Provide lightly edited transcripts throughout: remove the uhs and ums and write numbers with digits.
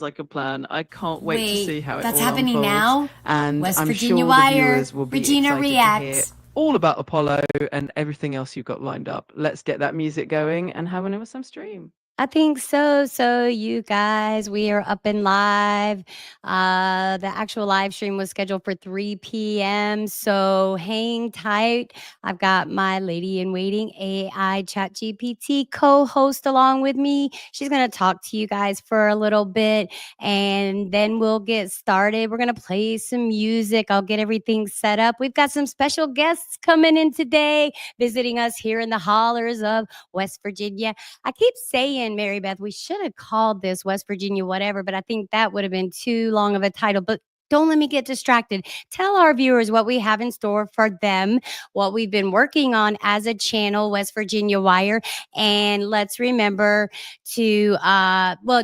like a plan. I can't wait to see how it that's all happening unfolds. now? And West I'm Virginia sure Wire, the viewers will be Regina excited to hear Reacts. all about Apollo and everything else you've got lined up. Let's get that music going and have an awesome stream. I think so. So, you guys, we are up and live. The actual live stream was scheduled for 3 p.m. So, hang tight. I've got my lady in waiting, AI ChatGPT co host along with me. She's going to talk to you guys for a little bit and then we'll get started. We're going to play some music. I'll get everything set up. We've got some special guests coming in today, visiting us here in the hollers of West Virginia. I keep saying, Mary Beth, we should have called this West Virginia whatever, but I think that would have been too long of a title. But don't let me get distracted. Tell our viewers what we have in store for them, what we've been working on as a channel, West Virginia Wire. And let's remember to,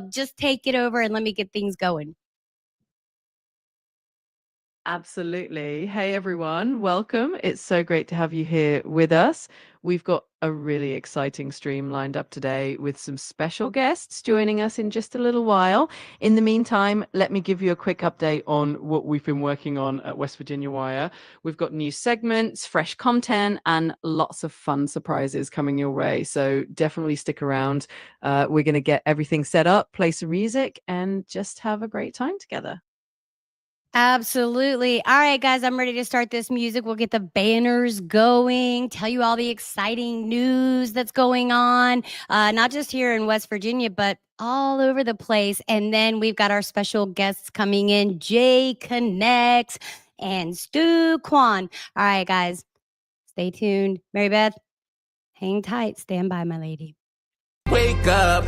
just take it over and let me get things going. Absolutely. Hey, everyone. Welcome. It's so great to have you here with us. We've got a really exciting stream lined up today with some special guests joining us in just a little while. In the meantime, let me give you a quick update on what we've been working on at West Virginia Wire. We've got new segments, fresh content, and lots of fun surprises coming your way. So definitely stick around. We're going to get everything set up, play some music, and just have a great time together. Absolutely. All right, guys, I'm ready to start this music. We'll get the banners going, tell you all the exciting news that's going on, not just here in West Virginia, but all over the place. And then we've got our special guests coming in, Jay Connects and Stu Kwan. All right, guys, stay tuned. Mary Beth, hang tight. Stand by, my lady. Wake up.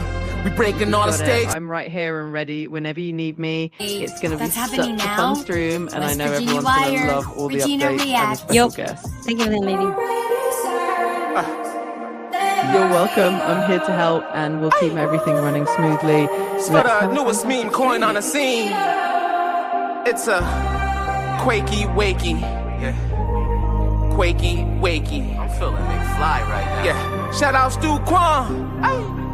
We're breaking all the stakes. I'm right here and ready whenever you need me. It's going to be such happening a now. fun stream, and West I know Virginia everyone's going to Wire, love all the Regina updates Reacts. and the special guests. Thank you, lady. You're welcome. I'm here to help, and we'll keep everything running smoothly. It's for the newest meme coin on the scene. It's a quakey wakey. Yeah. Quakey wakey. I'm feeling McFly right now. Yeah. Shout out Stu Kwan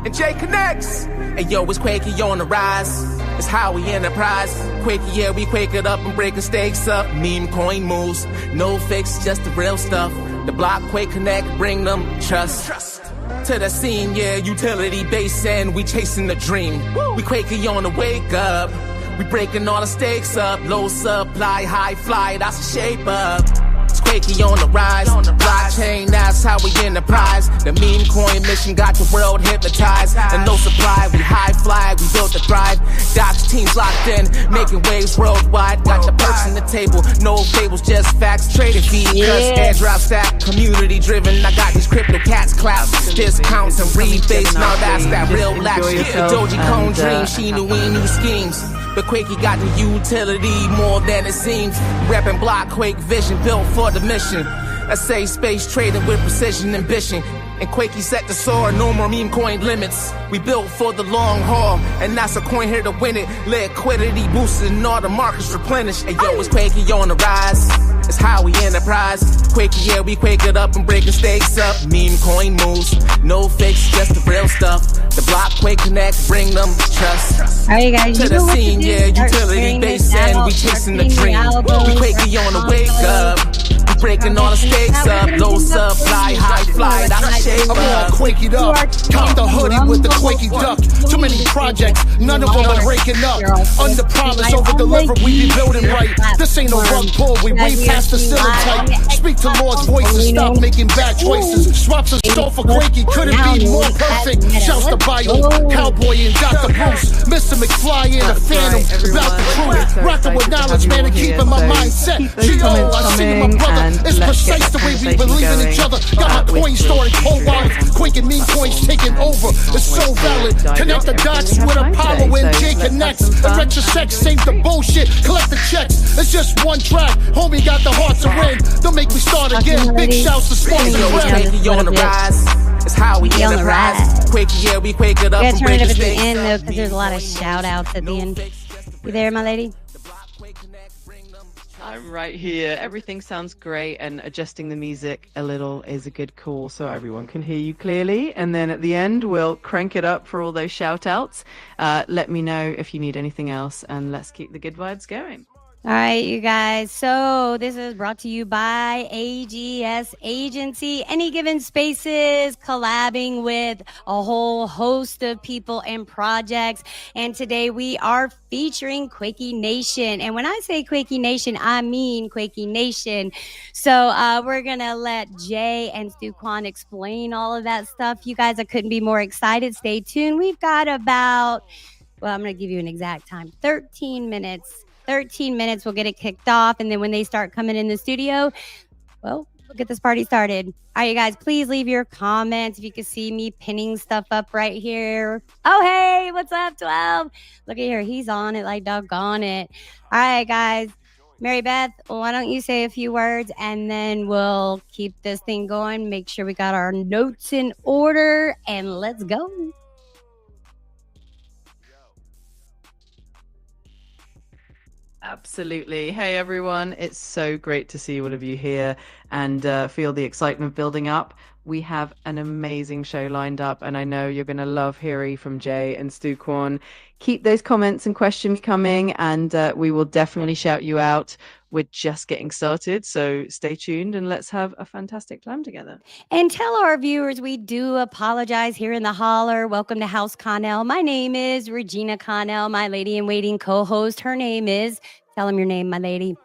and Jay Connects. Hey yo, it's Quakey on the rise. It's how we enterprise. Quakey, yeah, we quake it up and break the stakes up. Meme coin moves, no fakes, just the real stuff. The block Quake Connect, bring them trust. To the scene, yeah, utility base and we chasing the dream. We Quakey on the wake up. We breaking all the stakes up. Low supply, high fly, that's the shape up. It's Quakey on the rise. Blockchain, that's how we enterprise. The meme coin mission got the world hypnotized. And no supply, we high fly, we built to thrive. Docs teams locked in, making waves worldwide. Got the perks on the table, no fables, just facts. Trading fees, airdrop stack, community driven. I got these crypto cats claps, discounts and rebates. Now that's that real black shit. The Doji Cone dream, she knew we new schemes. But Quakey got the utility more than it seems. Reppin' block Quake vision built for the mission. I say space trading with precision ambition. And Quakey set the soar, no more meme coin limits. We built for the long haul, and that's a coin here to win it. Liquidity boosted and all the markets replenished. Hey yo, it's Quakey on the rise. It's how we enterprise. Quakey, yeah, we quake it up and break the stakes up. Meme coin moves, no fakes, just the real stuff. The block Quake Connect, bring them trust. All right, guys, To the scene, yeah, utility base and we chasing the dream. We Quakey on the wake up. We breaking all the stakes up. Low supply, high fly, that's a shape I'm all up. quakied up. Cop the hoodie with the quaky duck. Too many projects, none of them are breaking up. Under promise, over deliver, we be building right. This ain't no rug pull, we way past the ceiling type. Speak to Lord's voice and stop making bad choices. Swaps a stole for Quakey, couldn't be more perfect. Shouts to Bio, Cowboy and Dr. Bruce. Mr. McFly and the Phantom, about the crew. Rockin' with knowledge, man, and keeping my mindset. G.O., I see my brother. It's precise the way we believe in each other. Got my coin store and cold wallets. Quake and meme coins taking over. It's so valid. Connect the dots with Apollo and Jay Connects. Erector sex, save the bullshit. Collect the checks. It's just one track. Homie got the heart to win. Don't make me start again. Big shouts to Small and Red. Quakey on the rise. It's how we enterprise. Quakey, yeah, we quake it up and Turn break it the up at the stakes end, though, up. because there's a lot of shout outs at the end. You there, my lady? I'm right here. Everything sounds great, and adjusting the music a little is a good call so everyone can hear you clearly. And then at the end, we'll crank it up for all those shout outs. Let me know if you need anything else, and let's keep the good vibes going. All right, you guys. So this is brought to you by AGS Agency. Any Given Spaces, collabing with a whole host of people and projects. And today we are featuring Quakey Nation. And when I say Quakey Nation, I mean Quakey Nation. So we're going to let Jay and Stu Kwan explain all of that stuff. You guys, I couldn't be more excited. Stay tuned. We've got about, well, I'm going to give you an exact time, 13 minutes. 13 minutes, we'll get it kicked off. And then when they start coming in the studio, well, we'll get this party started. All right, you guys, please leave your comments. If you can see me pinning stuff up right here. Oh, hey, what's up, 12? Look at here. He's on it like doggone it. All right, guys. Mary Beth, why don't you say a few words and then we'll keep this thing going. Make sure we got our notes in order and let's go. Absolutely. Hey, everyone. It's so great to see all of you here and feel the excitement building up. We have an amazing show lined up, and I know you're going to love hearing from Jay and Stu Kwan. Keep those comments and questions coming, and we will definitely shout you out. We're just getting started, so stay tuned and let's have a fantastic time together. And tell our viewers we do apologize here in the holler. Welcome to House Connell. My name is Regina Connell, my lady in waiting co-host. Her name is, tell them your name, my lady.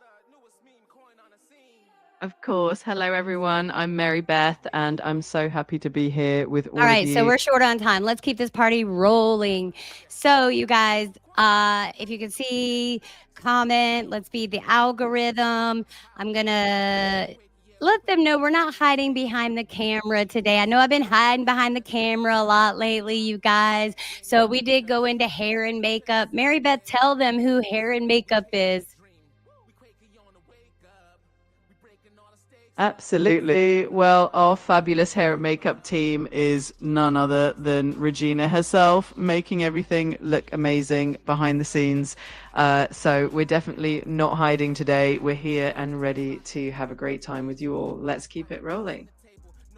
Of course. Hello, everyone. I'm Mary Beth, and I'm so happy to be here with all All right, of you. so we're short on time. Let's keep this party rolling. So, you guys, if you can see, comment, let's feed the algorithm. I'm going to let them know we're not hiding behind the camera today. I know I've been hiding behind the camera a lot lately, you guys. So, we did go into hair and makeup. Mary Beth, tell them who hair and makeup is. Absolutely. Well, our fabulous hair and makeup team is none other than Regina herself, making everything look amazing behind the scenes. So we're definitely not hiding today. We're here and ready to have a great time with you all. Let's keep it rolling.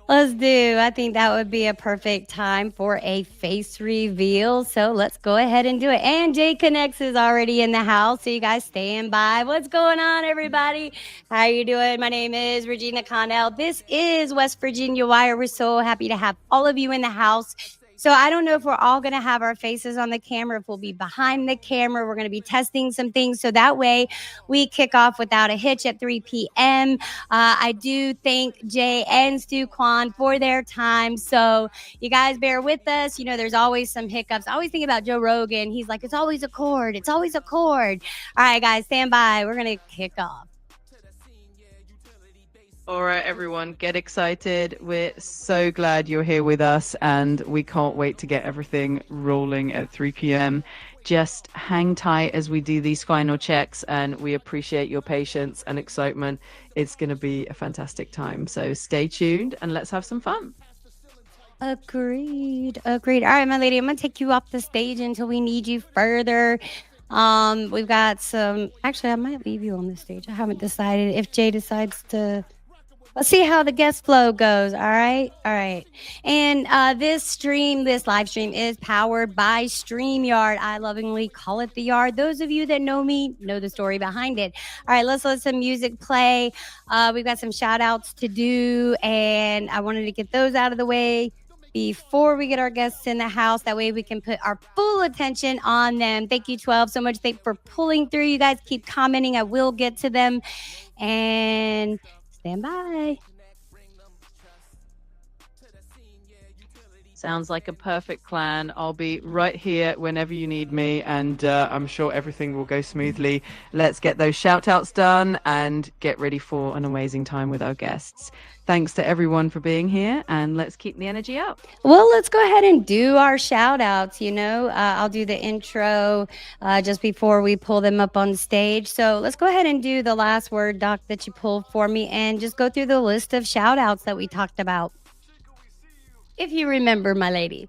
Let's do. I think that would be a perfect time for a face reveal. So let's go ahead and do it. And Jay Connects is already in the house. So you guys stand by. What's going on, everybody? How you doing? My name is Regina Connell. This is West Virginia Wire. We're so happy to have all of you in the house. So I don't know if we're all going to have our faces on the camera, if we'll be behind the camera. We're going to be testing some things. So that way we kick off without a hitch at 3 p.m. I do thank Jay and Stu Kwan for their time. So you guys bear with us. You know, there's always some hiccups. I always think about Joe Rogan. He's like, it's always a chord. It's always a chord. All right, guys, stand by. We're going to kick off. All right, everyone, get excited. We're so glad you're here with us, and we can't wait to get everything rolling at 3 p.m. Just hang tight as we do these final checks, and we appreciate your patience and excitement. It's going to be a fantastic time. So stay tuned and let's have some fun. Agreed. All right, my lady, I'm going to take you off the stage until we need you further. We've got some, actually, I might leave you on the stage. I haven't decided if Jay decides to. Let's see how the guest flow goes. All right. And this live stream is powered by StreamYard. I lovingly call it the yard. Those of you that know me know the story behind it. All right, let's let some music play. We've got some shout outs to do, and I wanted to get those out of the way before we get our guests in the house. That way we can put our full attention on them. Thank you, 12, so much for pulling through. You guys keep commenting. I will get to them. And stand by. Sounds like a perfect plan. I'll be right here whenever you need me, and I'm sure everything will go smoothly. Let's get those shout outs done and get ready for an amazing time with our guests. Thanks to everyone for being here, and let's keep the energy up. Well, let's go ahead and do our shout outs. I'll do the intro just before we pull them up on stage. So let's go ahead and do the last word, Doc, that you pulled for me, and just go through the list of shout outs that we talked about. If you remember, my lady.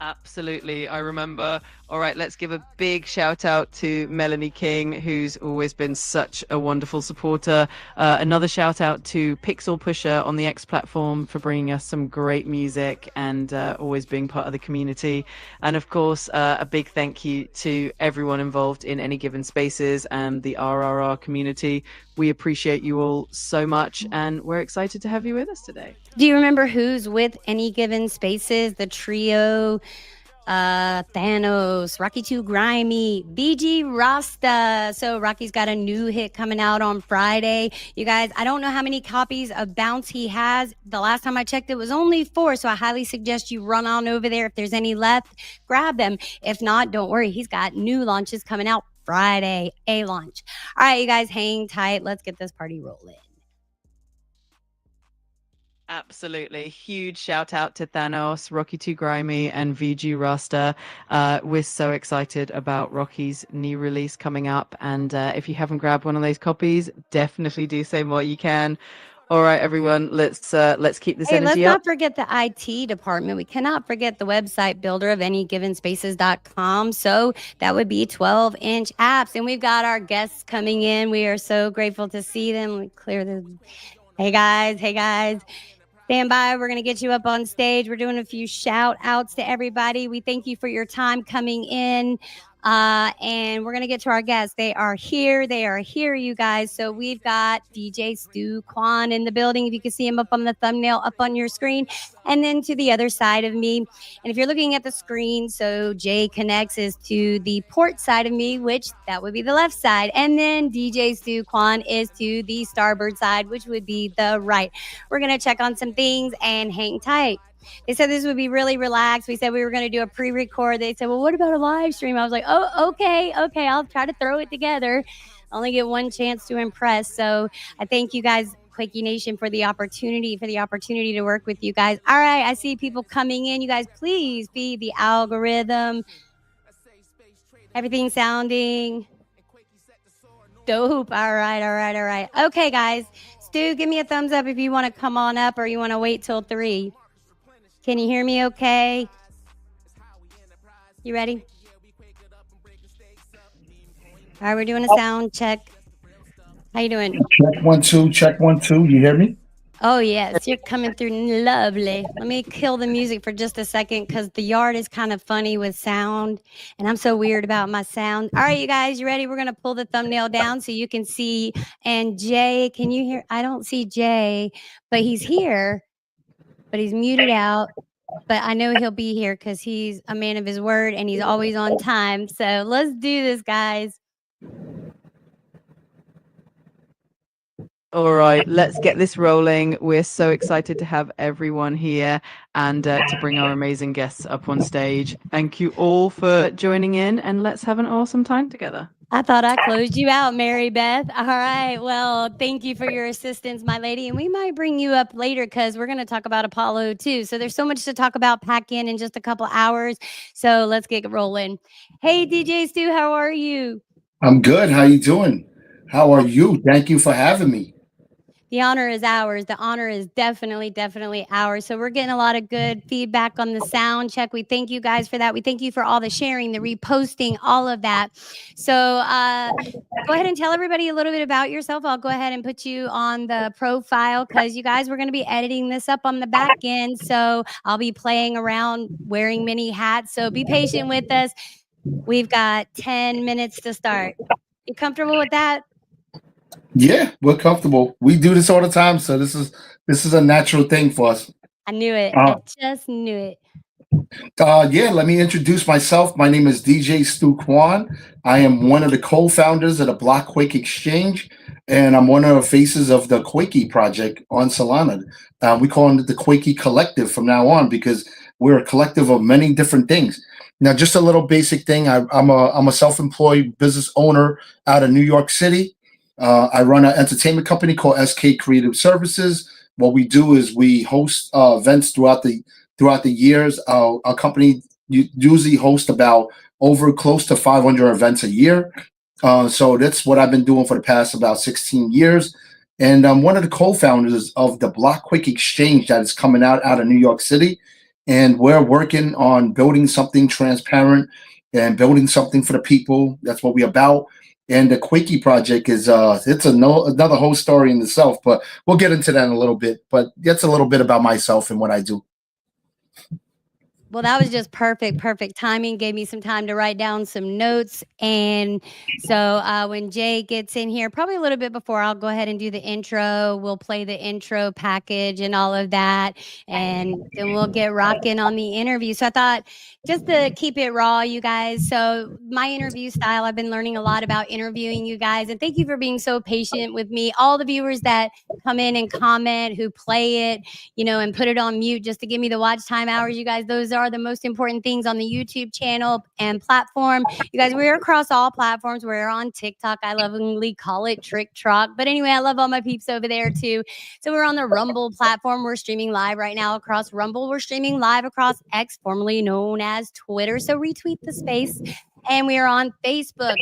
Absolutely. I remember. All right, let's give a big shout out to Melanie King, who's always been such a wonderful supporter. Another shout out to Pixel Pusher on the X platform for bringing us some great music and always being part of the community. And of course, a big thank you to everyone involved in Any Given Spaces and the RRR community. We appreciate you all so much, and we're excited to have you with us today. Do you remember who's with Any Given Spaces? The trio, Thanos, Rocky 2 Grimy, BG Rasta. So Rocky's got a new hit coming out on Friday. You guys, I don't know how many copies of Bounce he has. The last time I checked, it was only 4. So I highly suggest you run on over there. If there's any left, grab them. If not, don't worry. He's got new launches coming out Friday, a launch. All right, you guys, hang tight. Let's get this party rolling. Absolutely. Huge shout out to Thanos, Rocky 2 Grimy, and VG Rasta. We're so excited about Rocky's new release coming up. And if you haven't grabbed one of those copies, definitely do so while you can. All right, everyone, let's keep this energy let's up. not forget the IT department. We cannot forget the website builder of anygivenspaces.com. So that would be 12-inch apps. And we've got our guests coming in. We are so grateful to see them. We clear the... Hey, guys. Stand by. We're going to get you up on stage. We're doing a few shout outs to everybody. We thank you for your time coming in. And we're going to get to our guests. They are here, you guys. So we've got DJ Stu Kwan in the building. If you can see him up on the thumbnail, up on your screen. And then to the other side of me. And if you're looking at the screen, so Jay Connects is to the port side of me, which that would be the left side. And then DJ Stu Kwan is to the starboard side, which would be the right. We're going to check on some things and hang tight. They said this would be really relaxed. We said we were going to do a pre-record. They said, well, what about a live stream? I was like, oh, okay. I'll try to throw it together. I only get one chance to impress. So I thank you guys, Quakey Nation, for the opportunity to work with you guys. All right, I see people coming in. You guys, please feed the algorithm. Everything sounding dope. All right. Okay, guys. Stu, give me a thumbs up if you want to come on up or you want to wait till 3. Can you hear me okay? You ready? All right, we're doing a sound check. How you doing? Check 1 2, check 1 2. You hear me? Oh, yes, you're coming through lovely. Let me kill the music for just a second because the yard is kind of funny with sound, and I'm so weird about my sound. All right, you guys, you ready? We're going to pull the thumbnail down so you can see. And Jay, can you hear? I don't see Jay, but he's here. But he's muted out. But I know he'll be here because he's a man of his word and he's always on time. So let's do this, guys. All right, let's get this rolling. We're so excited to have everyone here and to bring our amazing guests up on stage. Thank you all for joining in, and let's have an awesome time together. I thought I closed you out, Mary Beth. All right. Well, thank you for your assistance, my lady. And we might bring you up later because we're going to talk about Apollo too. So there's so much to talk about, pack in just a couple hours. So let's get rolling. Hey, DJ Stu, how are you? I'm good. How you doing? How are you? Thank you for having me. The honor is ours. The honor is definitely ours. So we're getting a lot of good feedback on the sound check. We thank you guys for that. We thank you for all the sharing, the reposting, all of that. So go ahead and tell everybody a little bit about yourself. I'll go ahead and put you on the profile because you guys, we're going to be editing this up on the back end. So I'll be playing around wearing many hats. So be patient with us. We've got 10 minutes to start. You comfortable with that? Yeah, we're comfortable. We do this all the time, so this is a natural thing for us. I knew it. I just knew it. Yeah, let me introduce myself. My name is DJ Stu Kwan. I am one of the co-founders of the Block Quake Exchange, and I'm one of the faces of the Quakey project on Solana. We call it the Quakey Collective from now on because we're a collective of many different things. Now, just a little basic thing. I'm a self-employed business owner out of New York City. I run an entertainment company called SK Creative Services. What we do is we host events throughout the years. Our company usually hosts about over close to 500 events a year. So that's what I've been doing for the past about 16 years. And I'm one of the co-founders of the Block Quake Exchange that is coming out of New York City. and we're working on building something transparent and building something for the people. That's what we're about. And the Quakey project is it's another whole story in itself, but we'll get into that in a little bit. But that's a little bit about myself and what I do. Well, that was just perfect timing. Gave me some time to write down some notes. And so when Jay gets in here, probably a little bit before, I'll go ahead and do the intro. We'll play the intro package and all of that. And then we'll get rocking on the interview. So I thought just to keep it raw, you guys. So my interview style, I've been learning a lot about interviewing you guys. And thank you for being so patient with me. All the viewers that come in and comment, who play it, and put it on mute just to give me the watch time hours, you guys. Those are the most important things on the YouTube channel and platform. You guys, we're across all platforms. We're on TikTok. I lovingly call it Trick Trock. But anyway, I love all my peeps over there too. So we're on the Rumble platform. We're streaming live right now across Rumble. We're streaming live across X, formerly known as Twitter. So retweet the space. And we are on Facebook,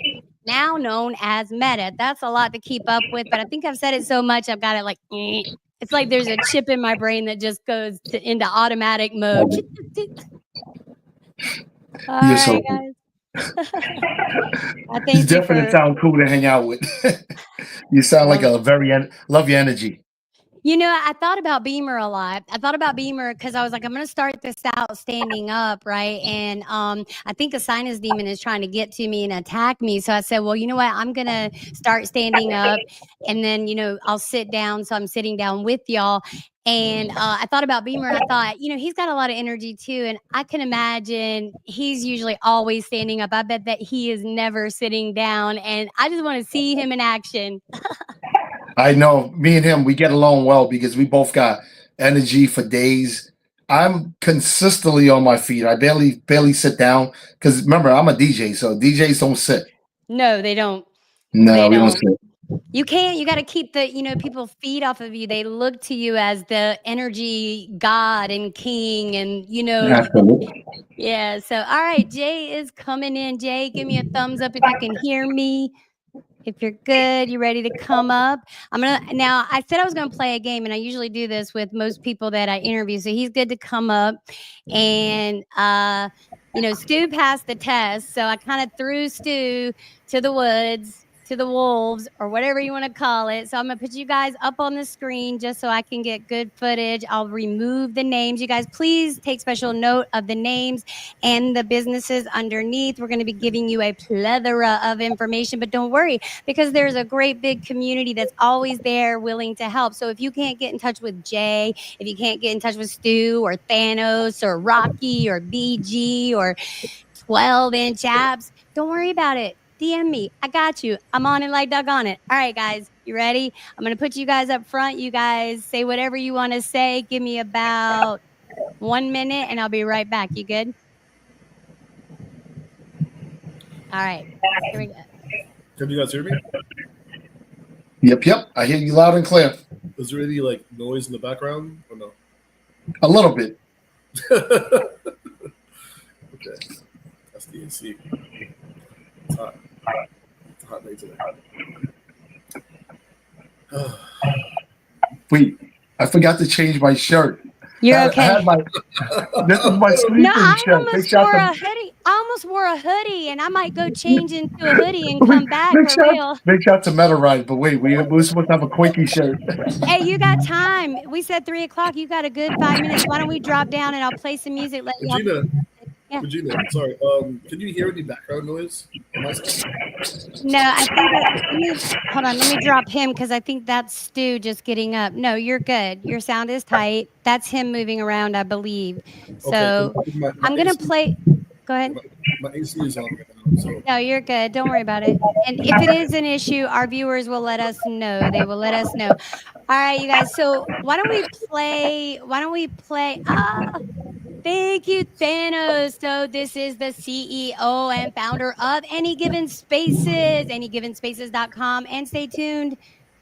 now known as Meta. That's a lot to keep up with, but I think I've said it so much, I've got it like, it's like there's a chip in my brain that just goes into automatic mode. All right, so guys. You definitely sound cool to hang out with. You sound like a love your energy. I thought about Beamer a lot. I thought about Beamer because I was like, I'm going to start this out standing up, right? And I think a sinus demon is trying to get to me and attack me. So I said, well, you know what? I'm going to start standing up, and then, I'll sit down. So I'm sitting down with y'all. And I thought about Beamer, and I thought, he's got a lot of energy too. And I can imagine he's usually always standing up. I bet that he is never sitting down. And I just want to see him in action. I know, me and him, we get along well because we both got energy for days. I'm consistently on my feet. I barely sit down because remember, I'm a DJ, so DJs don't sit. No, they don't. No, we don't sit. You can't. You got to keep the, people feed off of you. They look to you as the energy god and king, and Absolutely. Yeah. So, all right, Jay is coming in. Jay, give me a thumbs up if you can hear me. If you're good, you ready to come up? Now I said I was gonna play a game, and I usually do this with most people that I interview. So he's good to come up. And Stu passed the test. So I kind of threw Stu to the woods, to the wolves, or whatever you want to call it. So I'm gonna put you guys up on the screen just so I can get good footage. I'll remove the names. You guys, please take special note of the names and the businesses underneath. We're going to be giving you a plethora of information, but don't worry, because there's a great big community that's always there willing to help. So if you can't get in touch with Jay, if you can't get in touch with Stu or Thanos or Rocky or BG or 12-inch abs, don't worry about it. DM me. I got you. I'm on it like doggone it. All right, guys. You ready? I'm going to put you guys up front. You guys say whatever you want to say. Give me about 1 minute, and I'll be right back. You good? All right. Here we go. Can you guys hear me? Yep. I hear you loud and clear. Is there any noise in the background or no? A little bit. Okay. That's the AC. It's hot. It's a hot day today. Wait, I forgot to change my shirt. You're okay. This is my sleeping shirt. I almost wore a hoodie, and I might go change into a hoodie and come back for real. Big shout to Meta Ride, but wait, we're supposed to have a Quakey shirt. Hey, you got time. We said 3 o'clock. You got a good 5 minutes. Why don't we drop down, and I'll play some music. Regina, sorry. Can you hear any background noise? No, I think hold on. Let me drop him because I think that's Stu just getting up. No, you're good. Your sound is tight. That's him moving around, I believe. So okay, I'm gonna play. Go ahead. My AC is on right now. So. No, you're good. Don't worry about it. And if it is an issue, our viewers will let us know. They will let us know. All right, you guys. So why don't we play? Thank you, Thanos. So this is the CEO and founder of Any Given Spaces, anygivenspaces.com. And stay tuned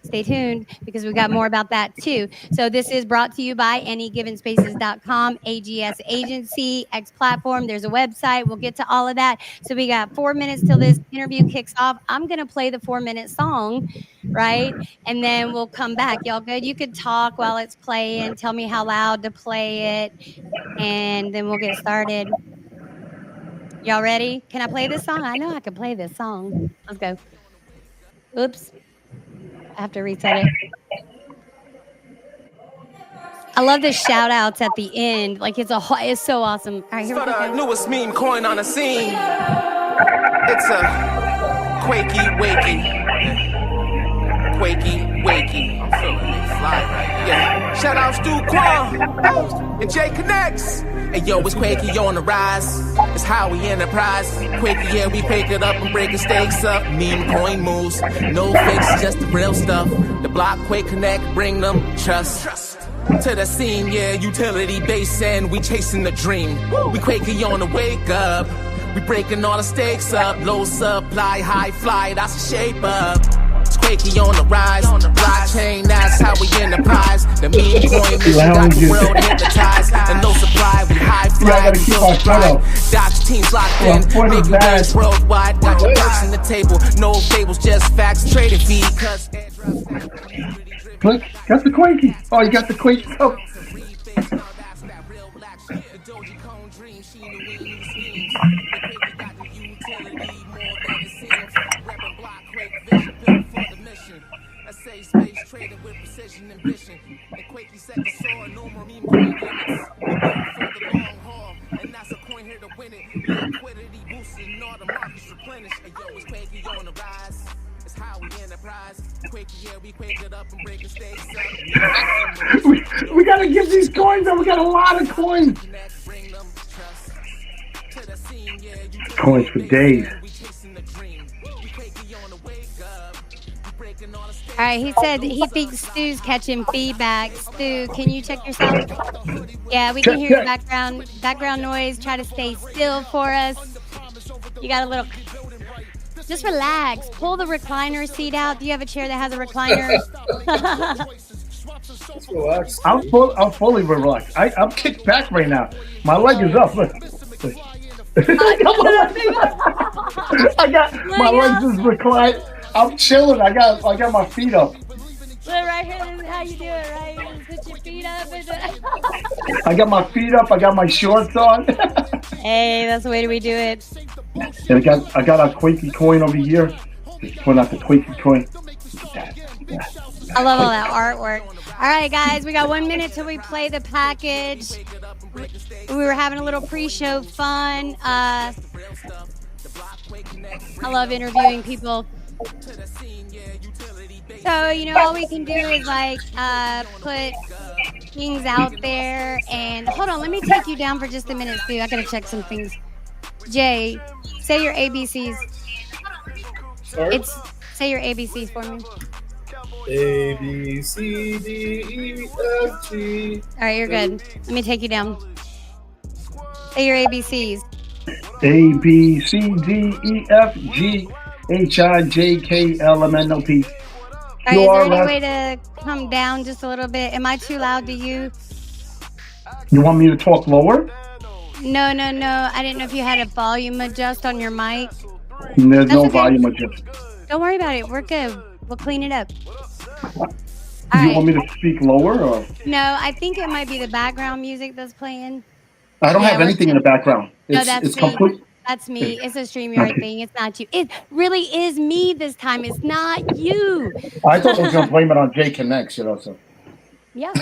Stay tuned because we got more about that too. So this is brought to you by anygivenspaces.com, AGS Agency, X Platform. There's a website. We'll get to all of that. So we got 4 minutes till this interview kicks off. I'm going to play the 4-minute song, right? And then we'll come back. Y'all good? You could talk while it's playing. Tell me how loud to play it. And then we'll get started. Y'all ready? Can I play this song? I know I can play this song. Let's go. Oops. I have to reset it. I love the shout outs at the end. Like it's so awesome. All right, here we For the go. newest meme coin on the scene. It's a quakey wakey. Yeah. Quakey wakey. I'm feeling it fly right. Yeah. Shout out Stu Kwan and J Connects. Hey yo, it's Quakey on the rise. It's how we enterprise. Quakey, yeah, we pick it up and break the stakes up. Meme coin moves, no fakes, just the real stuff. The block Quake Connect, bring them trust. To the scene, yeah, utility base and we chasing the dream. We Quakey on the wake up. We breaking all the stakes up. Low supply, high fly, that's the shape up. It's Quakey on the rise. Blockchain, that's how we enterprise. The meme coin mission got the world hypnotized. And no supply, we high fly, we still supply. Dodge teams locked in, making waves worldwide. Got your perks on the table, no fables, just facts. Trading fee, cause Look, got the Quakey. Oh, you got the Quakey cup. Space trading with precision and vision. And Quakey set the soar, no more meme coin limits. For the long haul, and that's a coin here to win it. Liquidity boosted and all the markets replenished. And yo, it's Quakey on the rise. It's how we enterprise. Quakey, yeah, we quake it up and break the stakes up. We gotta give these coins up. We got a lot of coins. Coins for days. All right, he said he thinks Stu's catching feedback. Stu, can you check yourself? Yeah, we can hear your background noise. Try to stay still for us. You got a little. Just relax. Pull the recliner seat out. Do you have a chair that has a recliner? I'm fully relaxed. I'm kicked back right now. My leg is up. Look. I got my legs is reclined. I'm chilling. I got my feet up. Look right here. This is how you do it, right? You just put your feet up. I got my feet up. I got my shorts on. Hey, that's the way we do it. And I got a Quakey coin over here. Just pulling out the Quakey coin. I love all that artwork. All right, guys, we got 1 minute till we play the package. We were having a little pre-show fun. I love interviewing people. So, all we can do is put things out there. And hold on, let me take you down for just a minute, Stu. I gotta check some things. Jay, say your ABCs. Sorry? Say your ABCs for me. A, B, C, D, E, F, G. All right, you're good. Let me take you down. Say your ABCs. A, B, C, D, E, F, G, H, I, J, K, L, M, N, O, P. All right, is there any way to come down just a little bit? Am I too loud to you? You want me to talk lower? No. I didn't know if you had a volume adjust on your mic. There's no volume adjust. Don't worry about it. We're good. We'll clean it up. You want me to speak lower? Or? No, I think it might be the background music that's playing. I don't have anything in the background. No, that's me. Complete. That's me. It's a StreamYard thing. It's not you. It really is me this time. It's not you. I thought I was going to blame it on J Connects, so. Yeah.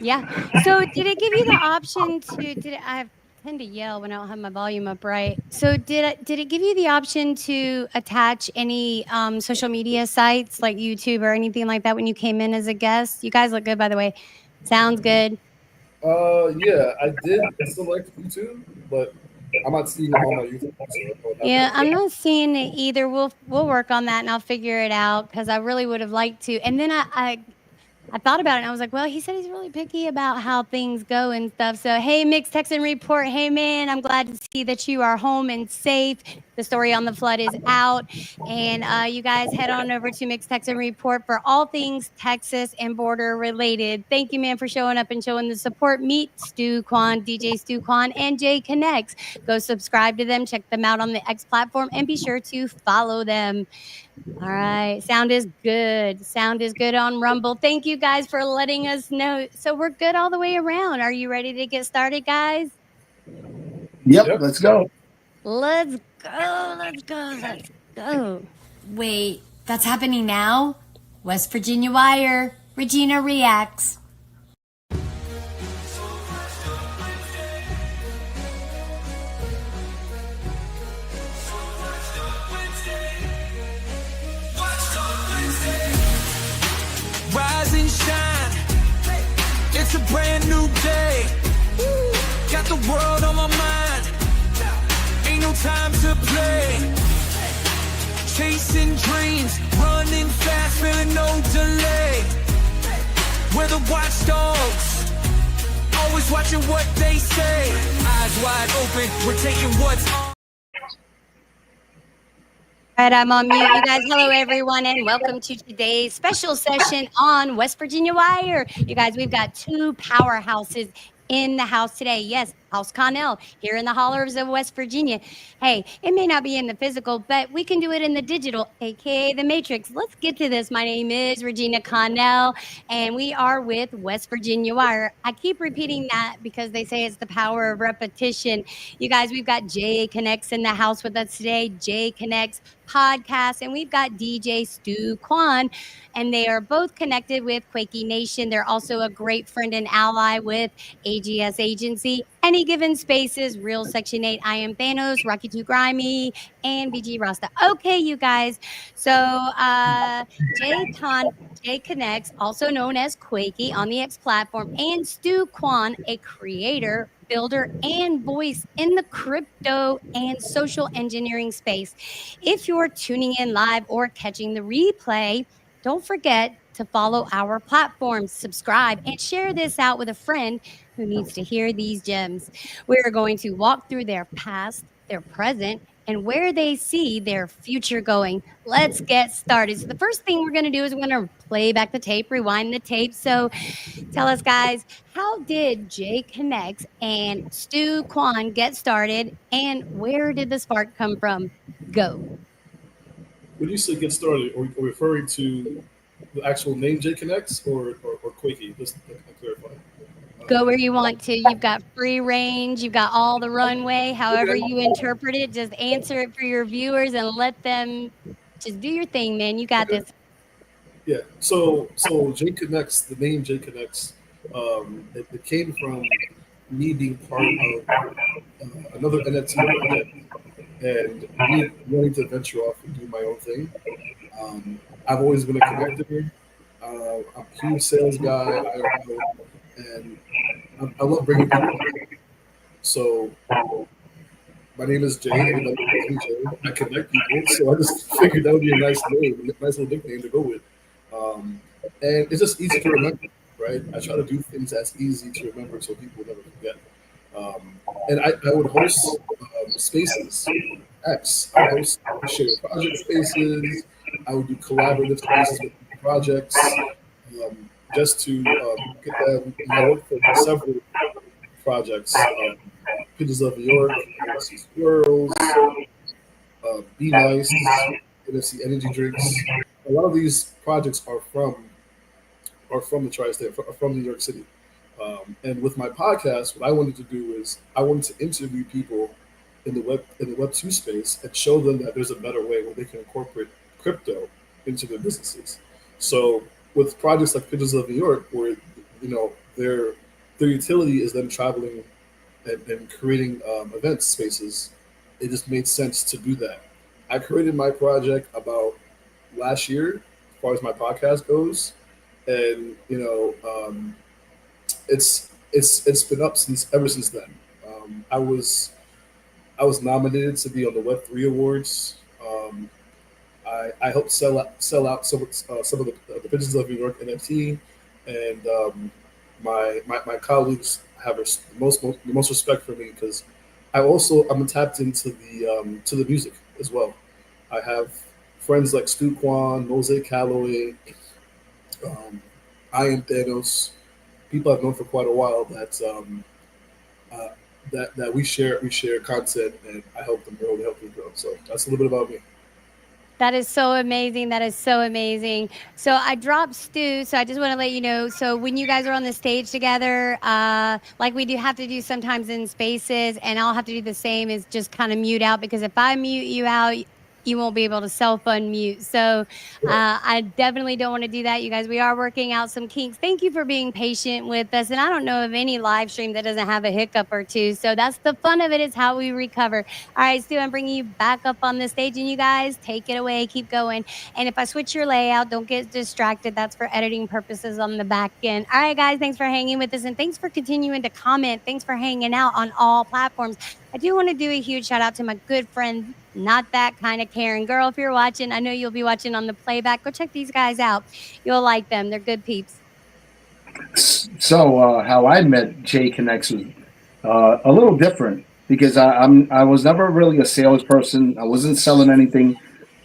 Yeah. So did it give you the option to, I tend to yell when I don't have my volume up right. So did it give you the option to attach any social media sites like YouTube or anything like that when you came in as a guest? You guys look good, by the way. Sounds good. Yeah, I did select YouTube, but I'm not seeing it on my YouTube. Yeah, I'm not seeing it either. We'll work on that and I'll figure it out because I really would have liked to. And then I thought about it and I was like, well, he said he's really picky about how things go and stuff. So, hey, Mixed Texan Report. Hey, man, I'm glad to see that you are home and safe. The story on the flood is out. And you guys head on over to Mix Texan Report for all things Texas and border related. Thank you, man, for showing up and showing the support. Meet Stu Kwan, DJ Stu Kwan, and Jay Connects. Go subscribe to them, check them out on the X platform, and be sure to follow them. All right. Sound is good. Sound is good on Rumble. Thank you guys for letting us know. So we're good all the way around. Are you ready to get started, guys? Yep. Let's go. Let's go. Let's go. Let's go. Wait, that's happening now? West Virginia Wire. Regina reacts. Rise and shine. It's a brand new day. Got the world on my mind. Ain't no time to play. Chasing dreams, running fast, feeling no delay. We're the watchdogs, always watching what they say. Eyes wide open, we're taking what's on. All right, I'm on mute. You guys, hello, everyone, and welcome to today's special session on West Virginia Wire. You guys, we've got two powerhouses in the house today. Yes, House Connell here in the hollers of West Virginia. Hey, it may not be in the physical, but we can do it in the digital, aka the Matrix. Let's get to this. My name is Regina Connell, and we are with West Virginia Wire. I keep repeating that because they say it's the power of repetition. You guys, we've got Jay Connects in the house with us today. Jay Connects podcast, and we've got DJ Stu Kwan, and they are both connected with Quakey Nation. They're also a great friend and ally with AGS Agency, Any Given Spaces, Real Section 8, I Am Thanos, Rocky 2 Grimy, and BG Rasta. Okay, you guys. So Jay Connects, also known as Quakey on the X platform, and Stu Kwan, a creator, builder, and voice in the crypto and social engineering space. If you're tuning in live or catching the replay, don't forget to follow our platforms, subscribe, and share this out with a friend who needs to hear these gems. We're going to walk through their past, their present, and where they see their future going. Let's get started. So the first thing we're going to do is we're going to play back the tape, rewind the tape. So tell us, guys, how did Jay Connects and Stu Kwan get started, and where did the spark come from? Go. When you say get started, are we referring to the actual name Jay Connects or Quakey? Just to clarify. Go where you want to. You've got free range. You've got all the runway. However you interpret it, just answer it for your viewers and let them just do your thing, man. You got this. Yeah. So Jay Connects, the name Jay Connects, it came from me being part of another NFT project and me wanting to venture off and do my own thing. I've always been a connector. I'm a huge sales guy. And I love bringing people together. So my name is Jay. Everybody calls me Jay. I connect people, so I just figured that would be a nice name, a nice little nickname to go with. And it's just easy to remember, right? I try to do things that's easy to remember so people never forget. And I would host spaces, X. I host shared project spaces. I would do collaborative spaces with projects. Just to get them, I worked for several projects, Pictures of New York, NFC Squirrels, Be Nice, NFC Energy Drinks. A lot of these projects are from the tri-state, are from New York City. And with my podcast, what I wanted to do is I wanted to interview people in the Web 2 space and show them that there's a better way where they can incorporate crypto into their businesses. So with projects like Pictures of New York, where their utility is them traveling and creating event spaces, it just made sense to do that. I created my project about last year, as far as my podcast goes, and it's been up ever since then. I was nominated to be on the Web3 Awards. I helped sell out some of the Pictures of New York NFT, and my colleagues have the most respect for me because I'm tapped into the music, as well. I have friends like Stu Kwan, Mose Calloway, um, I am Thanos, people I've known for quite a while uh, that we share content, and I help them grow, they help me grow. So that's a little bit about me. That is so amazing. That is so amazing. So I dropped Stu. So I just want to let you know. So when you guys are on the stage together, like we do have to do sometimes in spaces, and I'll have to do the same is just kind of mute out because if I mute you out, you won't be able to self unmute. So Right. I definitely don't want to do that, you guys. We are working out some kinks. Thank you for being patient with us. And I don't know of any live stream that doesn't have a hiccup or two. So that's the fun of it is how we recover. All right, Stu, I'm bringing you back up on the stage, and you guys take it away. Keep going. And if I switch your layout, don't get distracted. That's for editing purposes on the back end. All right, guys, thanks for hanging with us, and thanks for continuing to comment. Thanks for hanging out on all platforms. I do want to do a huge shout out to my good friend, Not That Kind of Karen. Girl, if you're watching, I know you'll be watching on the playback. Go check these guys out. You'll like them. They're good peeps. So how I met Jay Connects was a little different because I was never really a salesperson. I wasn't selling anything.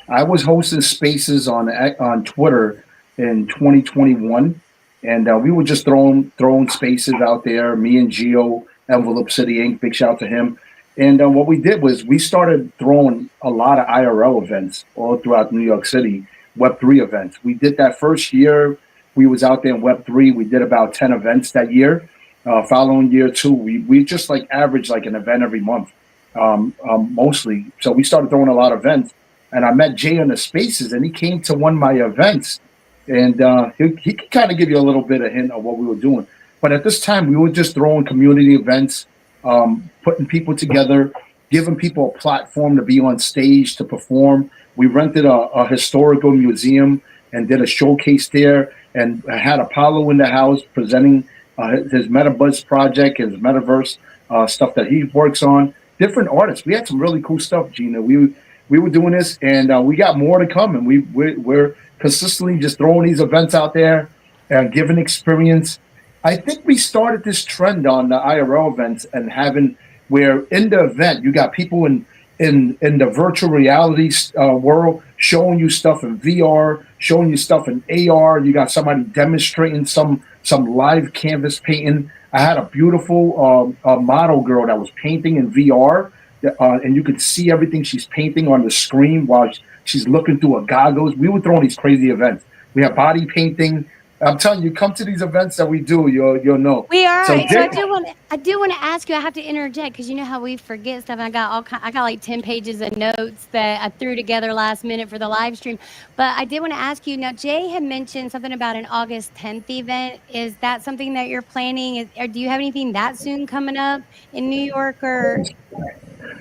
I was hosting spaces on Twitter in 2021, and we were just throwing spaces out there. Me and Geo, Envelope City Inc. Big shout to him. And what we did was we started throwing a lot of IRL events all throughout New York City, Web3 events. We did that first year. We was out there in Web3. We did about 10 events that year. Following year two, we just like averaged like an event every month, mostly. So we started throwing a lot of events. And I met Jay in the spaces, and he came to one of my events, and he could kind of give you a little bit of hint of what we were doing. But at this time, we were just throwing community events, putting people together, giving people a platform to be on stage to perform. We rented a historical museum and did a showcase there, and had Apollo in the house presenting his MetaBuzz project, his metaverse stuff that he works on. Different artists. We had some really cool stuff, Gina. We were doing this, and we got more to come. And we're consistently just throwing these events out there and giving experience. I think we started this trend on the IRL events and having where in the event you got people in the virtual reality world showing you stuff in VR, showing you stuff in AR. You got somebody demonstrating some live canvas painting. I had a beautiful model girl that was painting in VR, and you could see everything she's painting on the screen while she's looking through her goggles. We were throwing these crazy events. We have body painting. I'm telling you, come to these events that we do, you'll know. We are. So So I do want to ask you. I have to interject because you know how we forget stuff. I got I got like 10 pages of notes that I threw together last minute for the live stream. But I did want to ask you. Now, Jay had mentioned something about an August 10th event. Is that something that you're planning? Or do you have anything that soon coming up in New York? Or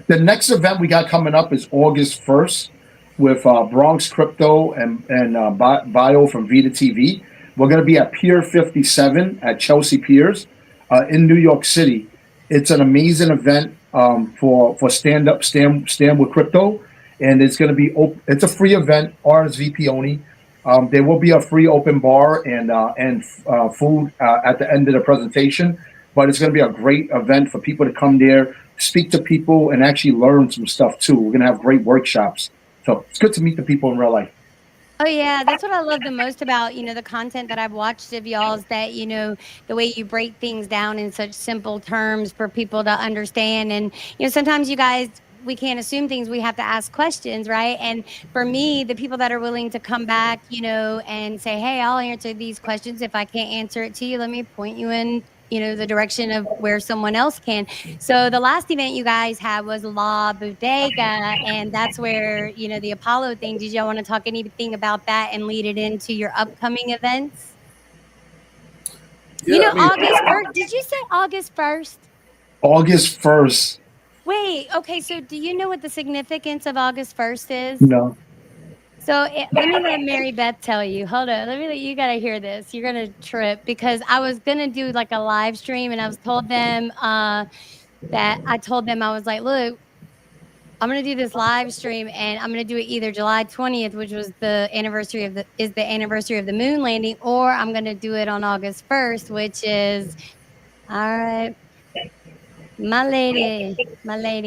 the next event we got coming up is August 1st with Bronx Crypto and Bio from Vita TV. We're going to be at Pier 57 at Chelsea Piers in New York City. It's an amazing event for stand with crypto, and it's going to be it's a free event, RSVP only. There will be a free open bar and food at the end of the presentation, but it's going to be a great event for people to come there, speak to people, and actually learn some stuff too. We're going to have great workshops, so it's good to meet the people in real life. oh yeah, that's what I love the most about, the content that I've watched of y'all is that, the way you break things down in such simple terms for people to understand. And, sometimes you guys, we can't assume things. We have to ask questions, right? And for me, the people that are willing to come back, and say, hey, I'll answer these questions. If I can't answer it to you, let me point you in, the direction of where someone else can. So the last event you guys had was La Bodega, and that's where, the Apollo thing. Did y'all want to talk anything about that and lead it into your upcoming events? Yeah, I mean, August 1st. Did you say August 1st? August 1st. Wait, okay, so do you know what the significance of August 1st is? No. So let me let Mary Beth tell you. Hold on. You got to hear this. You're going to trip because I was going to do like a live stream and I was told them I was like, look, I'm going to do this live stream and I'm going to do it either July 20th, which was the anniversary of the moon landing, or I'm going to do it on August 1st, which is, all right, my lady,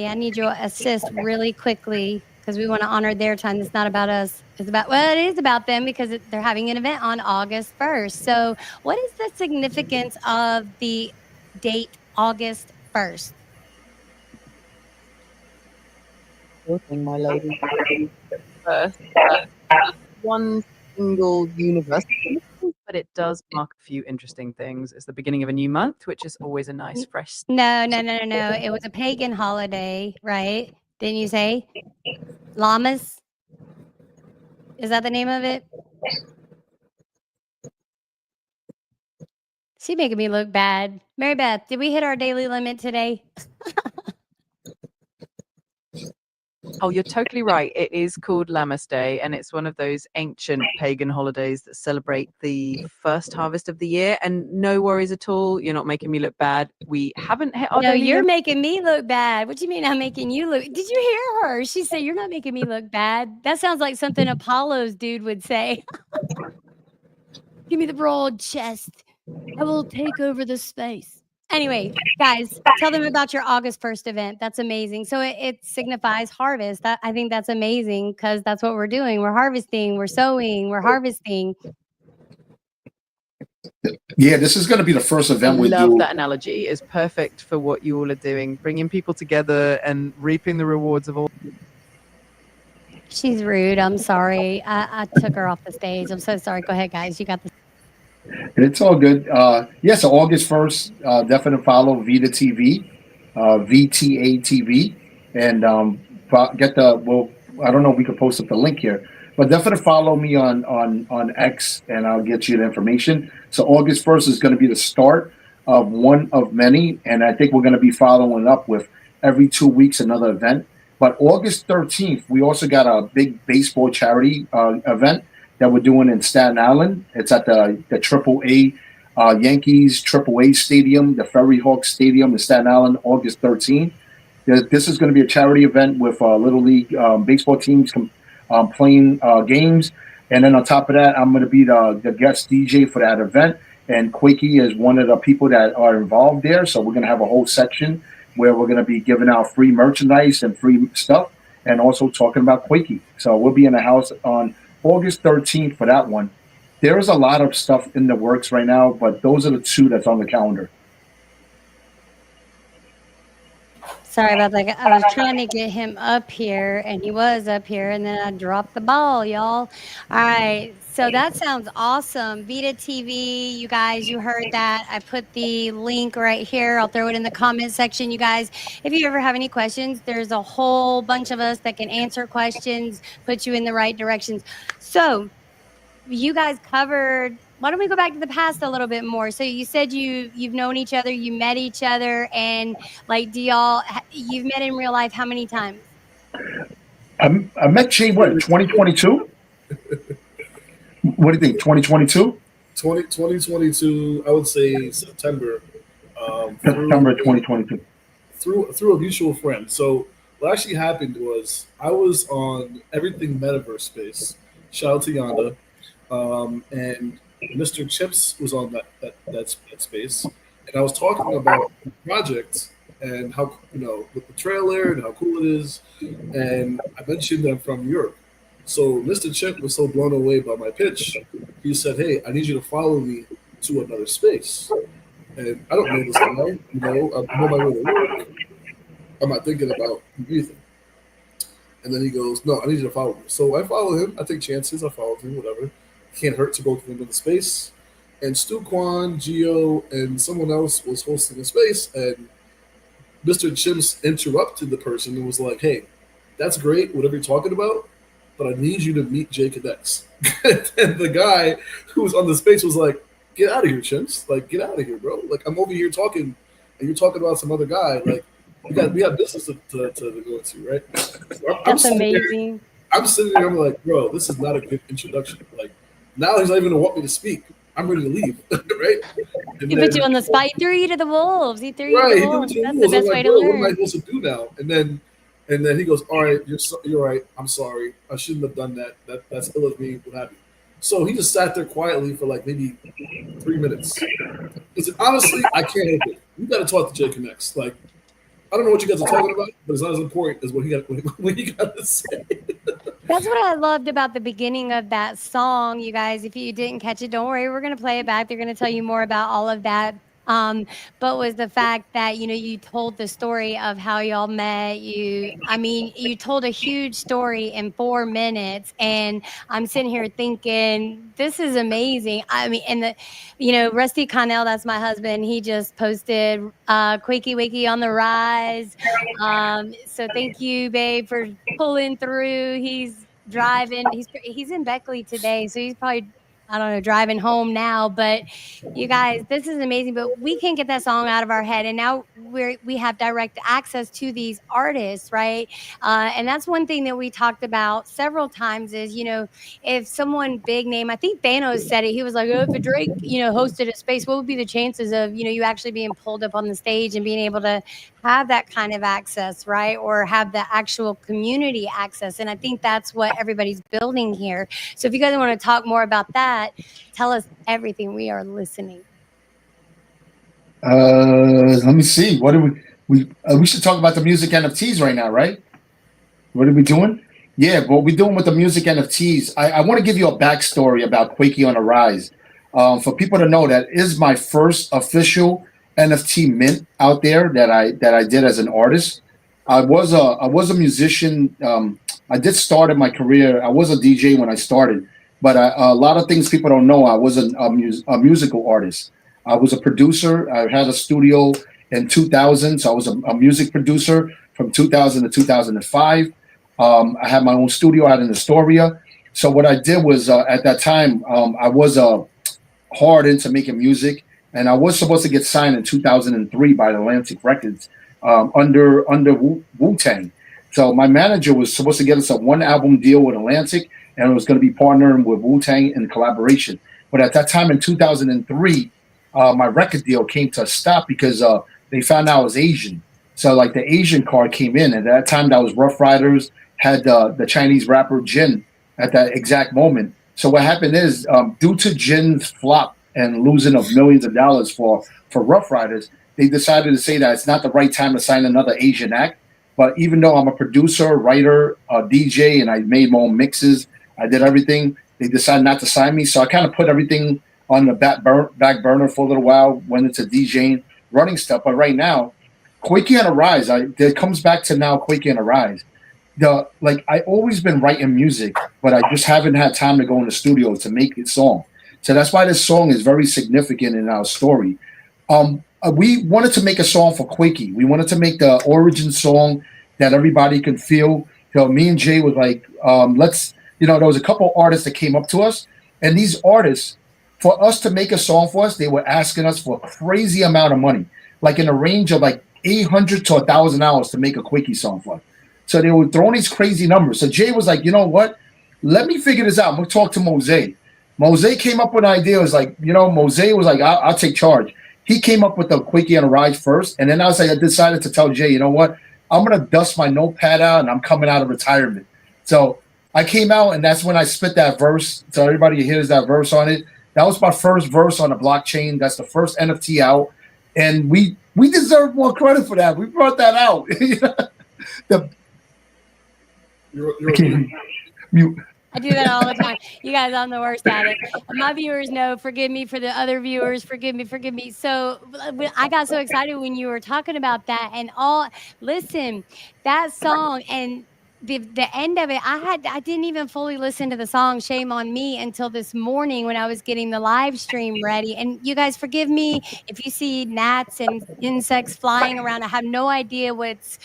I need your assist really quickly. because we want to honor their time. It's not about us. It's about, well, it is about them because they're having an event on August 1st. So, what is the significance of the date August 1st? Your thing, my lady. First, one single university, but it does mark a few interesting things. It's the beginning of a new month, which is always a nice, fresh. No. It was a pagan holiday, right? Didn't you say? Llamas? Is that the name of it? She making me look bad. Mary Beth, did we hit our daily limit today? Oh, you're totally right. It is called Lammas Day, and it's one of those ancient pagan holidays that celebrate the first harvest of the year. And no worries at all. You're not making me look bad. We haven't hit our No, daily you're limit. making me look bad. What do you mean I'm making you look? Did you hear her? She said, "You're not making me look bad." That sounds like something Apollo's dude would say. Give me the broad chest. I will take over the space. Anyway, guys, tell them about your August 1st event. That's amazing. So it signifies harvest. I think that's amazing because that's what we're doing. We're harvesting, we're sowing, we're harvesting. Yeah, this is going to be the first event we Love do. that analogy. It's perfect for what you all are doing, bringing people together and reaping the rewards of all. She's rude. I'm sorry. I took her off the stage. I'm so sorry. Go ahead, guys. You got the. It's all good. So August 1st, definitely follow Vita TV, VTA TV, and get the, well, I don't know if we could post up the link here, but definitely follow me on X, and I'll get you the information. So August 1st is going to be the start of one of many, and I think we're going to be following up with every 2 weeks another event. But August 13th, we also got a big baseball charity event that we're doing in Staten Island. It's at the AAA Yankees AAA Stadium, the Ferry Hawk Stadium in Staten Island, August 13th. This is going to be a charity event with Little League baseball teams playing games. And then on top of that, I'm going to be the guest DJ for that event. And Quakey is one of the people that are involved there. So we're going to have a whole section where we're going to be giving out free merchandise and free stuff and also talking about Quakey. So we'll be in the house on August 13th for that one. There is a lot of stuff in the works right now, but those are the two that's on the calendar. Sorry about that. I was trying to get him up here, and he was up here, and then I dropped the ball, y'all. All right. So that sounds awesome. Vita TV, you guys, you heard that. I put the link right here. I'll throw it in the comment section, you guys. If you ever have any questions, there's a whole bunch of us that can answer questions, put you in the right directions. So you guys covered, why don't we go back to the past a little bit more? So you said you've known each other, you met each other, and like, you've met in real life how many times? I met Jay, what, 2022? What do you think, 2022? 2022, I would say September. September 2022. Through a mutual friend. So what actually happened was I was on Everything Metaverse Space. Shout out to Yonda. And Mr. Chips was on that space. And I was talking about the project and how, with the trailer and how cool it is. And I mentioned that I'm from Europe. So Mr. Chip was so blown away by my pitch, he said, "Hey, I need you to follow me to another space." And I don't know this guy, I'm on my way to work. I'm not thinking about anything. And then he goes, "No, I need you to follow me." So I follow him. I take chances. I follow him, whatever. Can't hurt to go to another space. And Stu Kwan, Gio, and someone else was hosting a space. And Mr. Chims interrupted the person and was like, "Hey, that's great, whatever you're talking about, but I need you to meet Jay X." And the guy who was on the space was like, "Get out of here, Chims. Like, get out of here, bro. Like, I'm over here talking, and you're talking about some other guy. Like, we got business to go into, right?" So That's amazing. I'm sitting there, I'm like, "Bro, this is not a good introduction. Like, now he's not even going to want me to speak. I'm ready to leave," right? And he put you on the spot. He threw you to the wolves. He threw you right, to the wolves. That's the best way to "Bro, learn. what am I supposed to do now?" And then he goes, "All right, you're right. I'm sorry. I shouldn't have done that. That's ill of me. What have you?" So he just sat there quietly for like maybe 3 minutes. He said, "Honestly, I can't help it. You got to talk to Jay Connects. Like, I don't know what you guys are talking about, but it's not as important as what he got to say. That's what I loved about the beginning of that song, you guys. If you didn't catch it, don't worry. We're going to play it back. They're going to tell you more about all of that. But was the fact that, you told the story of how y'all met. You told a huge story in 4 minutes. And I'm sitting here thinking, this is amazing. I mean, and Rusty Connell, that's my husband. He just posted Quakey Wakey on the rise. So thank you, babe, for pulling through. He's driving. He's in Beckley today, so he's probably, I don't know, driving home now. But you guys, this is amazing. But we can't get that song out of our head, and now we have direct access to these artists, right? And that's one thing that we talked about several times is, if someone big name, I think Thanos said it, he was like, oh, if a Drake, hosted a space, what would be the chances of, you actually being pulled up on the stage and being able to have that kind of access, right? Or have the actual community access. And I think that's what everybody's building here. So if you guys want to talk more about that, tell us everything. We are listening. Let me see. What do we should talk about the music NFTs right now, right? What are we doing? Yeah, what we're doing with the music NFTs. I want to give you a backstory about Quakey on the Rise. For people to know, that is my first official NFT mint out there that I did as an artist. I was a musician. I did start in my career. I was a DJ when I started, but a lot of things people don't know. I wasn't a musical artist. I was a producer. I had a studio in 2000, so I was a music producer from 2000 to 2005. I had my own studio out in Astoria. So what I did was at that time, I was hard into making music, and I was supposed to get signed in 2003 by Atlantic Records under Wu-Tang. So my manager was supposed to get us a 1-album deal with Atlantic, and it was going to be partnering with Wu-Tang in collaboration. But at that time in 2003, my record deal came to a stop because they found out I was Asian. So like the Asian card came in. At that time, that was Rough Riders, had the Chinese rapper Jin at that exact moment. So what happened is, due to Jin's flop and losing of millions of dollars for Rough Riders, they decided to say that it's not the right time to sign another Asian act. But even though I'm a producer, writer, DJ, and I made my own mixes, I did everything, they decided not to sign me. So I kind of put everything on the back burner for a little while, went into DJing, running stuff. But right now, Quakey on the Rise, it comes back to now Quakey on the Rise. I always been writing music, but I just haven't had time to go in the studio to make a song. So that's why this song is very significant in our story. We wanted to make a song for Quakey. We wanted to make the origin song that everybody could feel. Me and Jay was like, there was a couple artists that came up to us, and these artists, for us to make a song for us, they were asking us for a crazy amount of money, like in a range of like $800 to $1,000 to make a Quakey song for us. So they were throwing these crazy numbers. So Jay was like, you know what? Let me figure this out. I'm going to talk to Mose. Mose came up with an idea. It was like, Mose was like, I'll take charge. He came up with the Quakey on the Rise first. And then I decided to tell Jay, you know what? I'm going to dust my notepad out and I'm coming out of retirement. So I came out, and that's when I spit that verse. So everybody hears that verse on it. That was my first verse on the blockchain. That's the first NFT out. And we deserve more credit for that. We brought that out. I do that all the time. You guys, I'm the worst at it. My viewers know, forgive me. For the other viewers, forgive me. So I got so excited when you were talking about that, and listen, that song and the end of it, I didn't even fully listen to the song, shame on me, until this morning when I was getting the live stream ready. And you guys, forgive me if you see gnats and insects flying around. I have no idea what's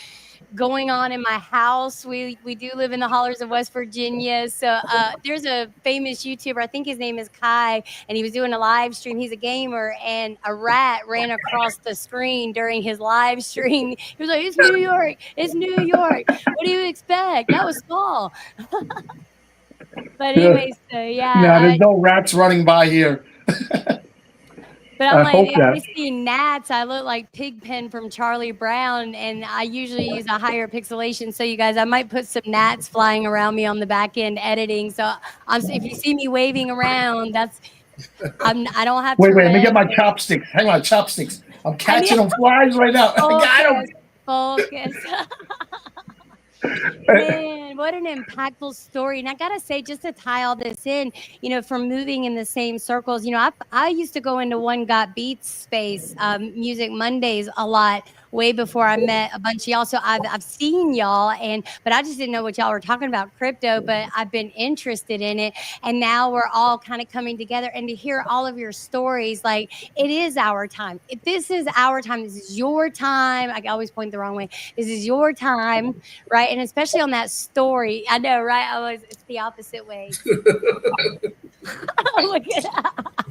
going on in my house. We do live in the hollers of West Virginia. So there's a famous YouTuber, I think his name is Kai, and he was doing a live stream. He's a gamer, and a rat ran across the screen during his live stream. He was like, it's New York. What do you expect? That was small. But anyways, so yeah. No, there's no rats running by here. But I'm like, if I see gnats, I look like Pigpen from Charlie Brown, and I usually use a higher pixelation. So you guys, I might put some gnats flying around me on the back end editing. So if you see me waving around, I don't have. Wait, let me get my chopsticks. Hang on, chopsticks. I'm catching them flies right now. I got them. focus. Man, what an impactful story. And I got to say, just to tie all this in, from moving in the same circles, I used to go into One Got Beats space, Music Mondays a lot way before I met a bunch of y'all. So I've seen y'all, but I just didn't know what y'all were talking about crypto, but I've been interested in it. And now we're all kind of coming together, and to hear all of your stories, like, it is our time. If this is our time, this is your time. I always point the wrong way. This is your time, right? And especially on that story, I know, right? It's the opposite way. Look at that.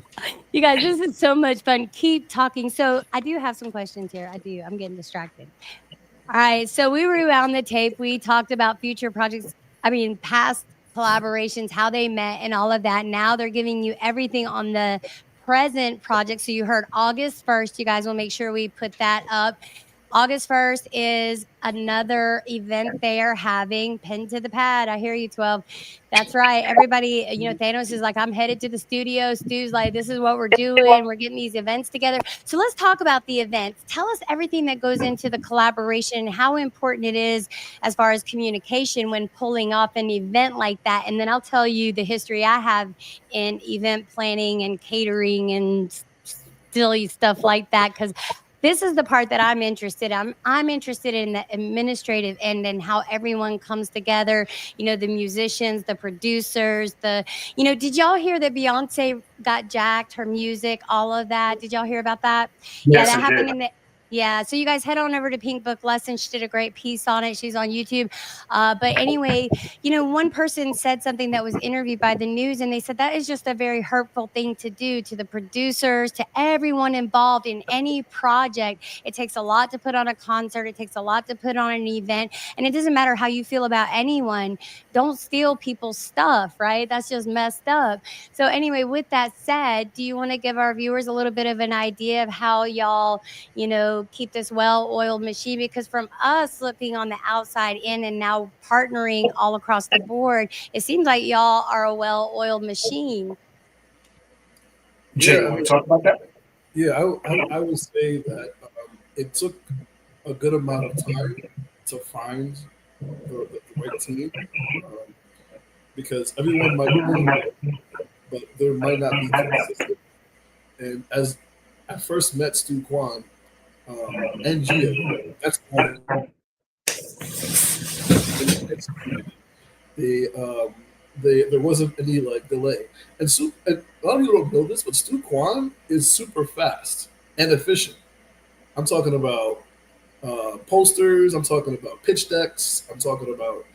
You guys, this is so much fun. Keep talking. So I do have some questions here. I do. I'm getting distracted. All right. So we rewound the tape. We talked about future projects. I mean, past collaborations, how they met and all of that. Now they're giving you everything on the present project. So you heard August 1st. You guys will make sure we put that up. August 1st is another event they are having. Pen to the pad. I hear you, 12. That's right. Everybody, Thanos is like, I'm headed to the studio. Stu's like, this is what we're doing. We're getting these events together. So let's talk about the events. Tell us everything that goes into the collaboration, how important it is as far as communication when pulling off an event like that. And then I'll tell you the history I have in event planning and catering and silly stuff like that, because this is the part that I'm interested in. I'm interested in the administrative end and how everyone comes together, the musicians, the producers, did y'all hear that Beyonce got jacked, her music, all of that? Did y'all hear about that? Yes, that I happened did. Yeah, so you guys head on over to Pink Book Lessons. She did a great piece on it. She's on YouTube. But anyway, one person said something that was interviewed by the news, and they said that is just a very hurtful thing to do to the producers, to everyone involved in any project. It takes a lot to put on a concert. It takes a lot to put on an event. And it doesn't matter how you feel about anyone. Don't steal people's stuff, right? That's just messed up. So anyway, with that said, do you want to give our viewers a little bit of an idea of how y'all, keep this well-oiled machine? Because from us looking on the outside in and now partnering all across the board, it seems like y'all are a well-oiled machine. Jay, want to talk about that? Yeah, I would say that it took a good amount of time to find the right team, because everyone might be, but there might not be consistent. And as I first met Stu Kwan and Gia, that's all. They, there wasn't any like delay. And a lot of people don't know this, but Stu Kwan is super fast and efficient. I'm talking about posters. I'm talking about pitch decks. I'm talking about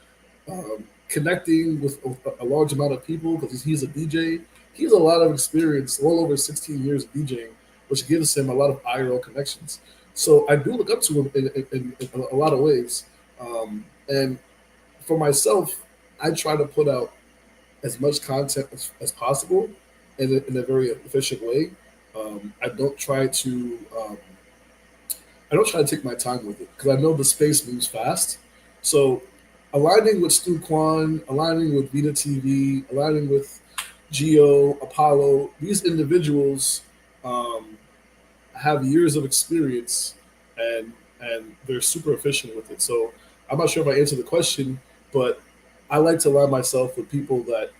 connecting with a large amount of people because he's a DJ. He has a lot of experience, well over 16 years of DJing, which gives him a lot of IRL connections. So I do look up to him in a lot of ways. And for myself, I try to put out as much content as possible in a very efficient way. I don't try to take my time with it because I know the space moves fast. So aligning with Stu Kwan, aligning with Vita TV, aligning with Geo, Apollo, these individuals have years of experience and they're super efficient with it. So I'm not sure if I answered the question, but I like to align myself with people that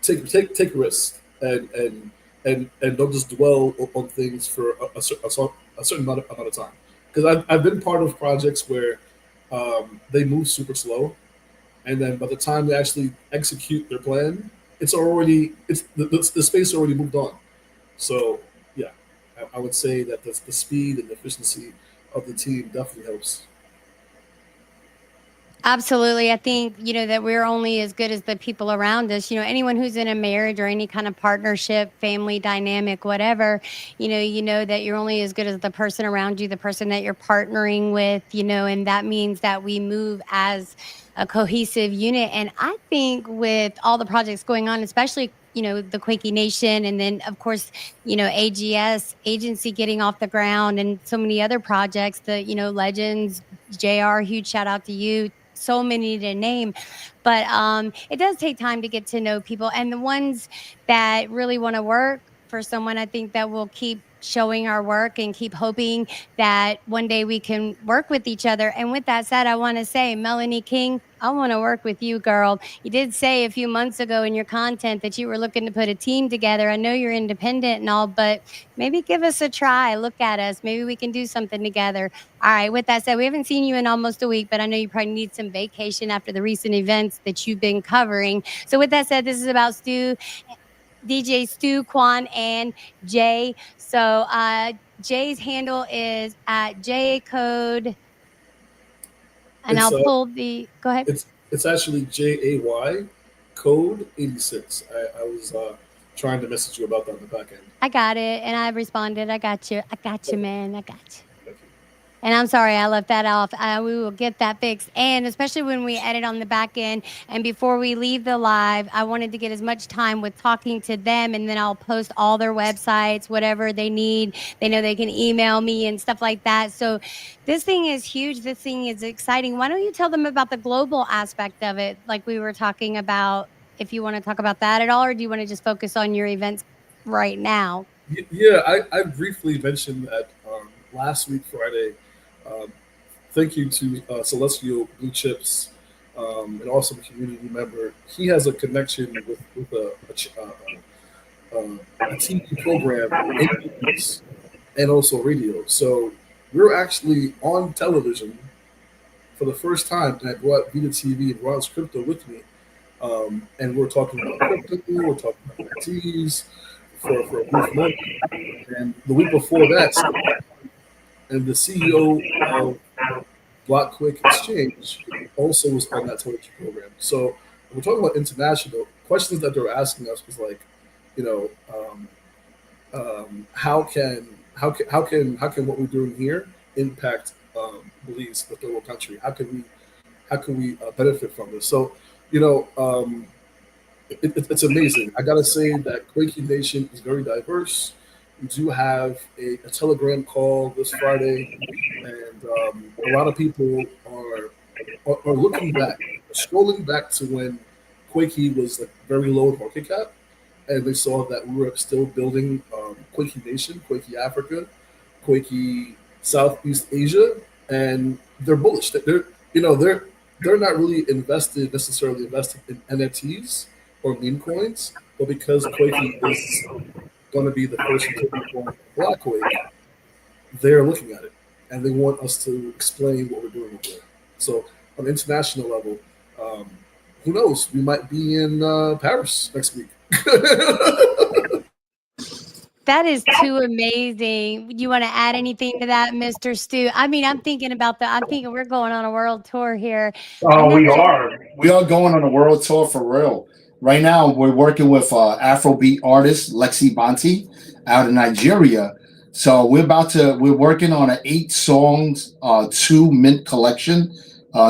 take risks and don't just dwell on things for a certain amount of time. Because I've been part of projects where they move super slow, and then by the time they actually execute their plan, the space already moved on. So yeah, I would say that the speed and the efficiency of the team definitely helps. Absolutely. I think, that we're only as good as the people around us. Anyone who's in a marriage or any kind of partnership, family dynamic, whatever, that you're only as good as the person around you, the person that you're partnering with, and that means that we move as a cohesive unit. And I think with all the projects going on, especially the Quakey Nation, and then of course, AGS agency getting off the ground, and so many other projects, the Legends, JR, huge shout out to you. So many to name, but it does take time to get to know people, and the ones that really want to work for someone, I think that will keep showing our work and keep hoping that one day we can work with each other. And with that said, I want to say, Melanie King, I want to work with you, girl. You did say a few months ago in your content that you were looking to put a team together. I know you're independent and all, but maybe give us a try. Look at us. Maybe we can do something together. All right. With that said, we haven't seen you in almost a week, but I know you probably need some vacation after the recent events that you've been covering. So with that said, this is about DJ Stu Kwan and Jay. So Jay's handle is at J Code, and It's I'll pull the. Go ahead. it's actually JAY code 86. I was trying to message you about that on the back end. I got it, and I responded. I got you. I got you, man. I got you. Thank you. And I'm sorry I left that off. We will get that fixed. And especially when we edit on the back end. And before we leave the live, I wanted to get as much time with talking to them. And then I'll post all their websites, whatever they need. They know they can email me and stuff like that. So this thing is huge. This thing is exciting. Why don't you tell them about the global aspect of it, like we were talking about, if you want to talk about that at all, or do you want to just focus on your events right now? Yeah, I briefly mentioned that last week, Friday. Thank you to Celestial Blue Chips, an awesome community member. He has a connection with a TV program in the news and also radio. So we're actually on television for the first time, and I brought Vita TV and Ron's Crypto with me. And we're talking about crypto, we're talking about NFTs for a brief moment. And the week before that, and the CEO of Block Quick Exchange also was on that television program. So when we're talking about international questions that they're asking us was like, you know, how can what we're doing here impact beliefs with the whole country? How can we benefit from this? So, you know, it's amazing. I gotta say that Quakey Nation is very diverse. We do have a Telegram call this Friday, and a lot of people are looking back, scrolling back to when Quakey was like very low in market cap, and they saw that we were still building Quakey Nation, Quakey Africa, Quakey Southeast Asia, and they're bullish. They're not really necessarily invested in NFTs or meme coins, but because Quakey is going to be the first utility coin Block Quake, they're looking at it and they want us to explain what we're doing with it. So on an international level, who knows? We might be in Paris next week. That is too amazing. You want to add anything to that, Mr. Stu? I mean, I'm thinking we're going on a world tour here. Oh, we are. We are going on a world tour for real. Right now, we're working with Afrobeat artist Lexi Banti out in Nigeria. So we're working on an 8 songs, 2 mint collection.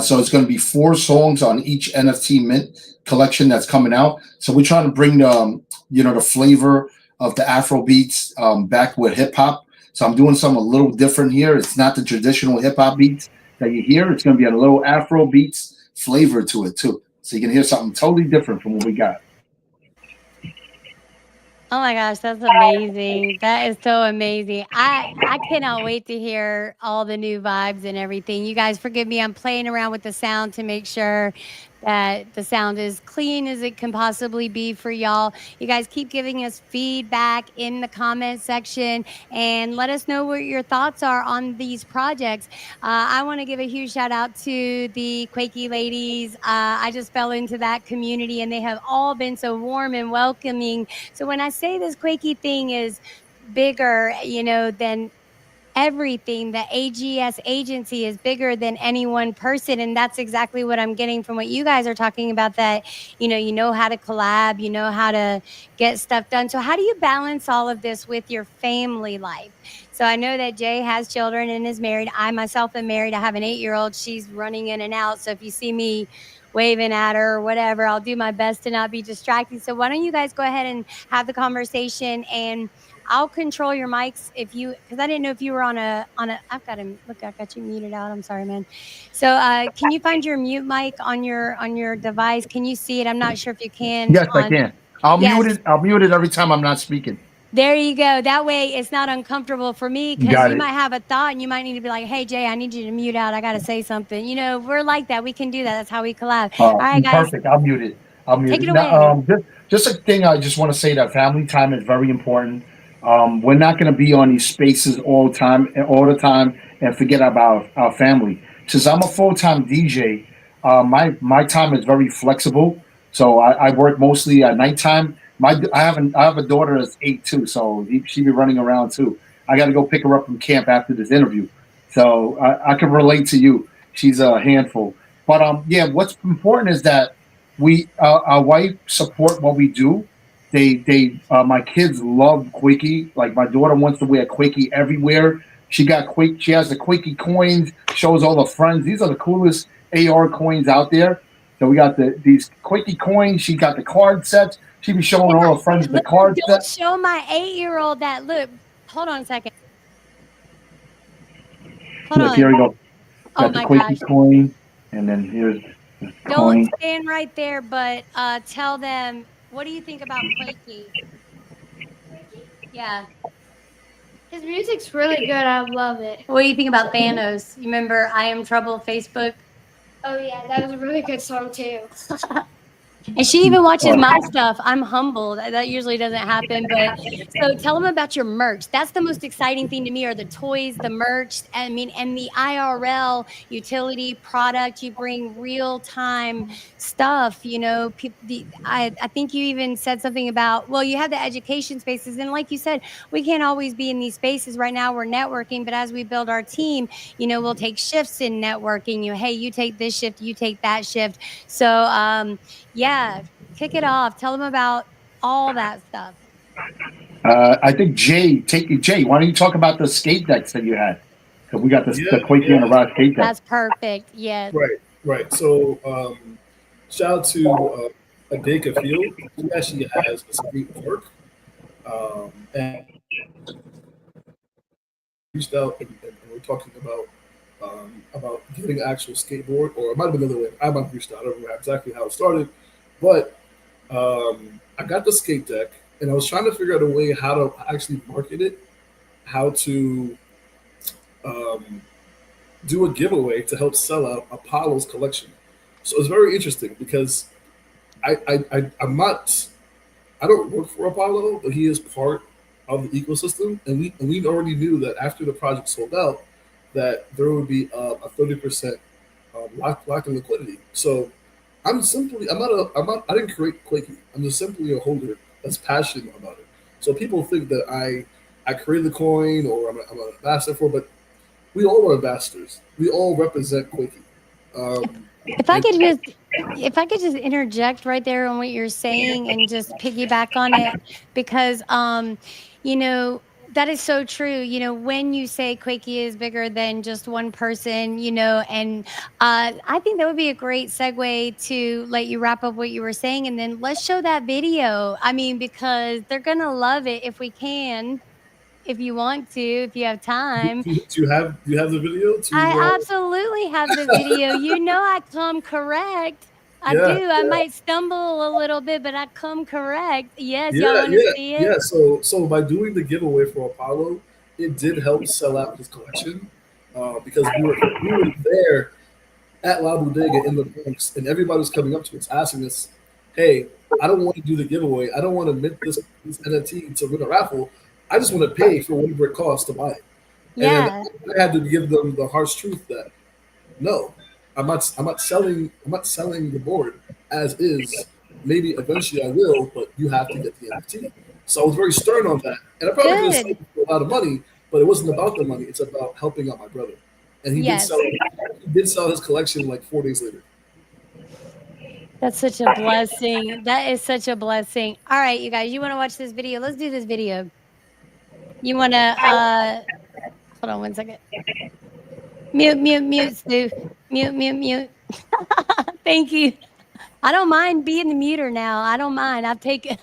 So it's going to be 4 songs on each NFT mint collection that's coming out. So we're trying to bring the flavor of the Afro beats back with hip hop. So I'm doing something a little different here. It's not the traditional hip hop beats that you hear. It's going to be a little Afro beats flavor to it too. So you can hear something totally different from what we got. Oh my gosh, that's amazing. That is so amazing. I cannot wait to hear all the new vibes and everything. You guys forgive me. I'm playing around with the sound to make sure that the sound is clean as it can possibly be for y'all. You guys keep giving us feedback in the comment section and let us know what your thoughts are on these projects. I want to give a huge shout out to the Quakey ladies. I just fell into that community and they have all been so warm and welcoming. So when I say this Quakey thing is bigger, than everything, the AGS agency is bigger than any one person, and that's exactly what I'm getting from what you guys are talking about, that you know how to collab, you know how to get stuff done. So how do you balance all of this with your family life? So I know that Jay has children and is married. I myself am married. I have an 8-year-old. She's running in and out, so if you see me waving at her or whatever, I'll do my best to not be distracting. So why don't you guys go ahead and have the conversation, and I'll control your mics because I didn't know if you were on a. I've got him. Look, I got you muted out. I'm sorry, man. So can you find your mute mic on your device? Can you see it? I'm not sure if you can. Yes, I can. I'll mute it every time I'm not speaking. There you go. That way it's not uncomfortable for me because Got you it. might have a thought and you might need to be like, hey, Jay, I need you to mute out. I got to say something. You know, we're like that. We can do that. That's how we collab. All right, guys, Perfect. I'll mute it. I'll mute take it. it Now, away. just a thing I just want to say that family time is very important. We're not going to be on these spaces all the time, and forget about our family. Since I'm a full time DJ, my time is very flexible. So I work mostly at nighttime. I have a daughter that's 8 too, so she be running around too. I got to go pick her up from camp after this interview, so I can relate to you. She's a handful. But yeah, what's important is that our wife support what we do. My kids love Quickie. Like my daughter wants to wear Quickie everywhere. She has the Quickie coins. Shows all the friends. These are the coolest AR coins out there. So we got these Quickie coins. She got the card sets. She be showing all her friends the Look, card don't sets. show my 8-year-old that. Look, hold on a second. Hold Look, here on. we go. Oh Got the my Quickie gosh. coin, and then here's the Don't coin. stand right there, but tell them, what do you think about Quakey? Yeah. His music's really good. I love it. What do you think about Thanos? You remember I Am Trouble Facebook? Oh yeah, that was a really good song too. And she even watches my stuff. I'm humbled. That usually doesn't happen. But so tell them about your merch. That's the most exciting thing to me are the toys, the merch, I mean, and the IRL utility product. You bring real time stuff, you know, I think you even said something about, well, you have the education spaces. And like you said, we can't always be in these spaces right now. We're networking, but as we build our team, you know, we'll take shifts in networking. Hey, you take this shift, you take that shift. So, yeah, kick it off. Tell them about all that stuff. I think Jay, why don't you talk about the skate decks that you had? Because we got the Quakey on the Rock skate deck. That's perfect. Yes. Right. So shout out to Adeka Field. He actually has a skate park. And reached out and we're talking about getting an actual skateboard, or it might have been another way. I might have reached out. I don't remember exactly how it started, but I got the skate deck, and I was trying to figure out a way how to actually market it, how to do a giveaway to help sell out Apollo's collection. So it's very interesting because I'm not, I don't work for Apollo, but he is part of the ecosystem, and we already knew that after the project sold out, that there would be a 30% locked in liquidity. So I didn't create Quakey. I'm just simply a holder that's passionate about it. So people think that I created the coin or I'm an ambassador for, but we all are ambassadors. We all represent Quakey. If I could just interject right there on what you're saying and just piggyback on it, because you know, that is so true. You know, when you say Quakey is bigger than just one person, you know, and I think that would be a great segue to let you wrap up what you were saying, and then let's show that video. I mean, because they're gonna love it if we can, if you want to, if you have time. Do you have the video? I absolutely have the video. You know, I come correct. I do. I might stumble a little bit, but I come correct. Yes, y'all want to see it? Yeah. So by doing the giveaway for Apollo, it did help sell out his collection because we were there at La Bodega in the Bronx, and everybody was coming up to us asking us, "Hey, I don't want to do the giveaway. I don't want to mint this NFT to win a raffle. I just want to pay for whatever it costs to buy it." Yeah. And I had to give them the harsh truth that no, I'm not selling the board as is. Maybe eventually I will, but you have to get the NFT. So I was very stern on that. And I probably didn't sell it for a lot of money, but it wasn't about the money. It's about helping out my brother. And he did sell his collection like 4 days later. That's such a blessing. That is such a blessing. All right, you guys, you want to watch this video? Let's do this video. You want to, hold on one second. Mute, Stu. Mute. Thank you. I don't mind being the muter now. I don't mind. I've taken.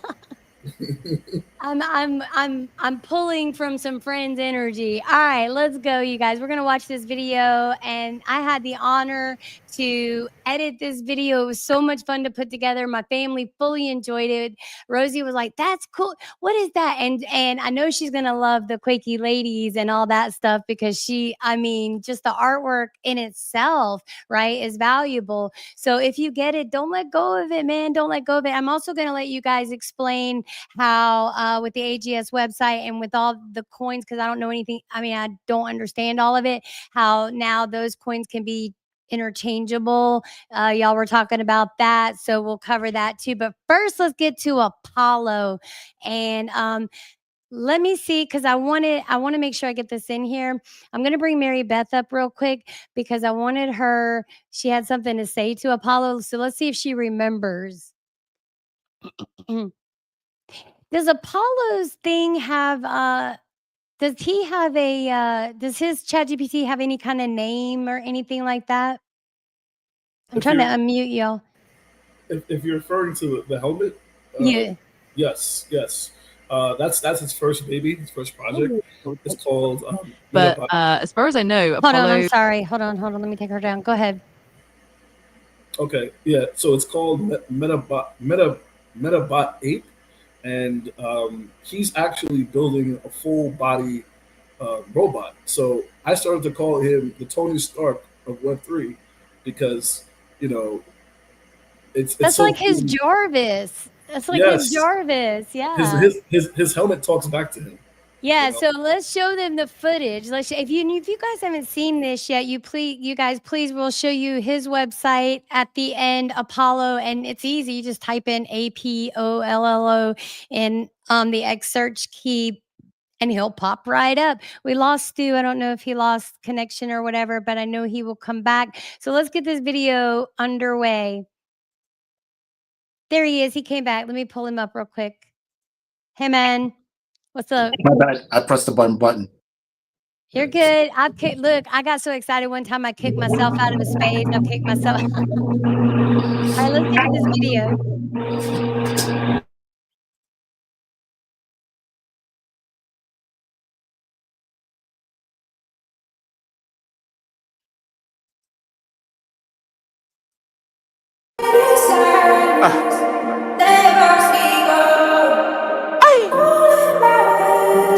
I'm pulling from some friends' energy. All right, let's go, you guys. We're gonna watch this video, and I had the honor to edit this video. It was so much fun to put together. My family fully enjoyed it. Rosie was like, "That's cool. What is that?" And I know she's gonna love the Quakey ladies and all that stuff because I mean, just the artwork in itself, right, is valuable. So if you get it, don't let go of it, man. Don't let go of it. I'm also gonna let you guys explain how with the AGS website and with all the coins, because I don't know anything. I mean, I don't understand all of it. How now those coins can be interchangeable. Y'all were talking about that, so we'll cover that too. But first, let's get to Apollo, and let me see because I want to make sure I get this in here. I'm going to bring Mary Beth up real quick because I wanted her. She had something to say to Apollo, so let's see if she remembers. Does Apollo's thing have does he have a does his ChatGPT have any kind of name or anything like that? I'm trying to unmute y'all. If you're referring to the helmet, Yeah. yes. That's his first baby, his first project. It's called. But as far as I know, Hold Apollo. on, I'm sorry. Hold on. Let me take her down. Go ahead. Okay, yeah. So it's called Metabot 8, and he's actually building a full body robot. So I started to call him the Tony Stark of Web3 because it's That's so like his cool. Jarvis. That's like his Jarvis. Yeah. His helmet talks back to him. Yeah, so let's show them the footage. If you guys haven't seen this yet, you guys please, we'll show you his website at the end, Apollo, and it's easy. You just type in APOLLO in the X search key and he'll pop right up. We lost Stu. I don't know if he lost connection or whatever, but I know he will come back. So let's get this video underway. There he is. He came back. Let me pull him up real quick. Hey, man. What's up? My bad. I pressed the button. You're good. Look, I got so excited one time I kicked myself out of a space. I kicked myself. All right, let's get to this video.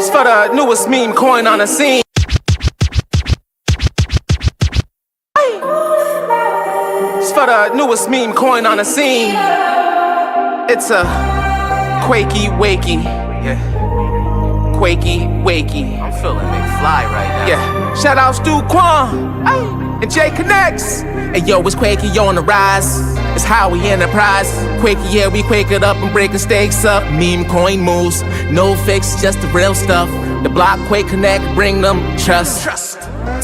It's for the newest meme coin on the scene. It's for the newest meme coin on the scene. It's a quakey wakey. Yeah. Quakey wakey. I'm feeling McFly right now. Yeah. Shout out Stu Kwan. And Jay Connects. Hey yo, it's Quakey on the rise. It's how we enterprise. Quakey, yeah, we quake it up and breaking stakes up. Meme coin moves, no fix, just the real stuff. The block Quake Connect, bring them trust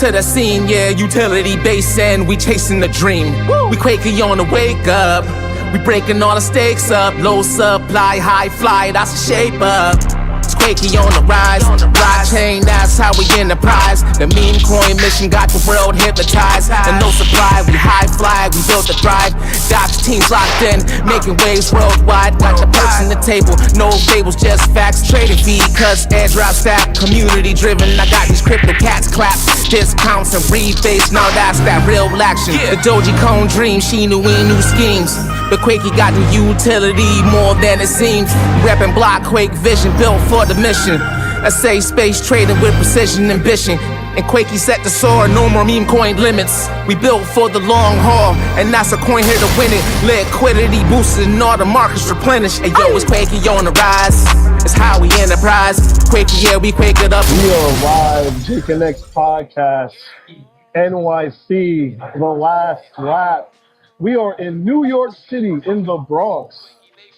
to the scene, yeah, utility base and we chasing the dream. We Quakey on the wake up. We breaking all the stakes up. Low supply, high fly, that's the shape up. It's Quakey on the rise. Blockchain, that's how we enterprise. The meme coin mission got the world hypnotized. And no supply, we high fly, we built to thrive. Docs teams locked in, making waves worldwide. Got the perks on the table, no fables, just facts. Trading fee, cause airdrop stack. Community driven, I got these crypto cats clap. Discounts and rebates, now that's that real action. The Doji Cone dream, she knew we new schemes. But Quakey got the utility more than it seems. Reppin' block Quake vision built for the mission. I say space trading with precision ambition. And Quakey set the soar, no more meme coin limits. We built for the long haul, and that's a coin here to win it. Liquidity boosted and all the markets replenished. Hey yo, it's Quakey on the rise. It's how we enterprise. Quakey, yeah, we quake it up. We are live, J Connects podcast, NYC, the last lap. We are in New York City, in the Bronx.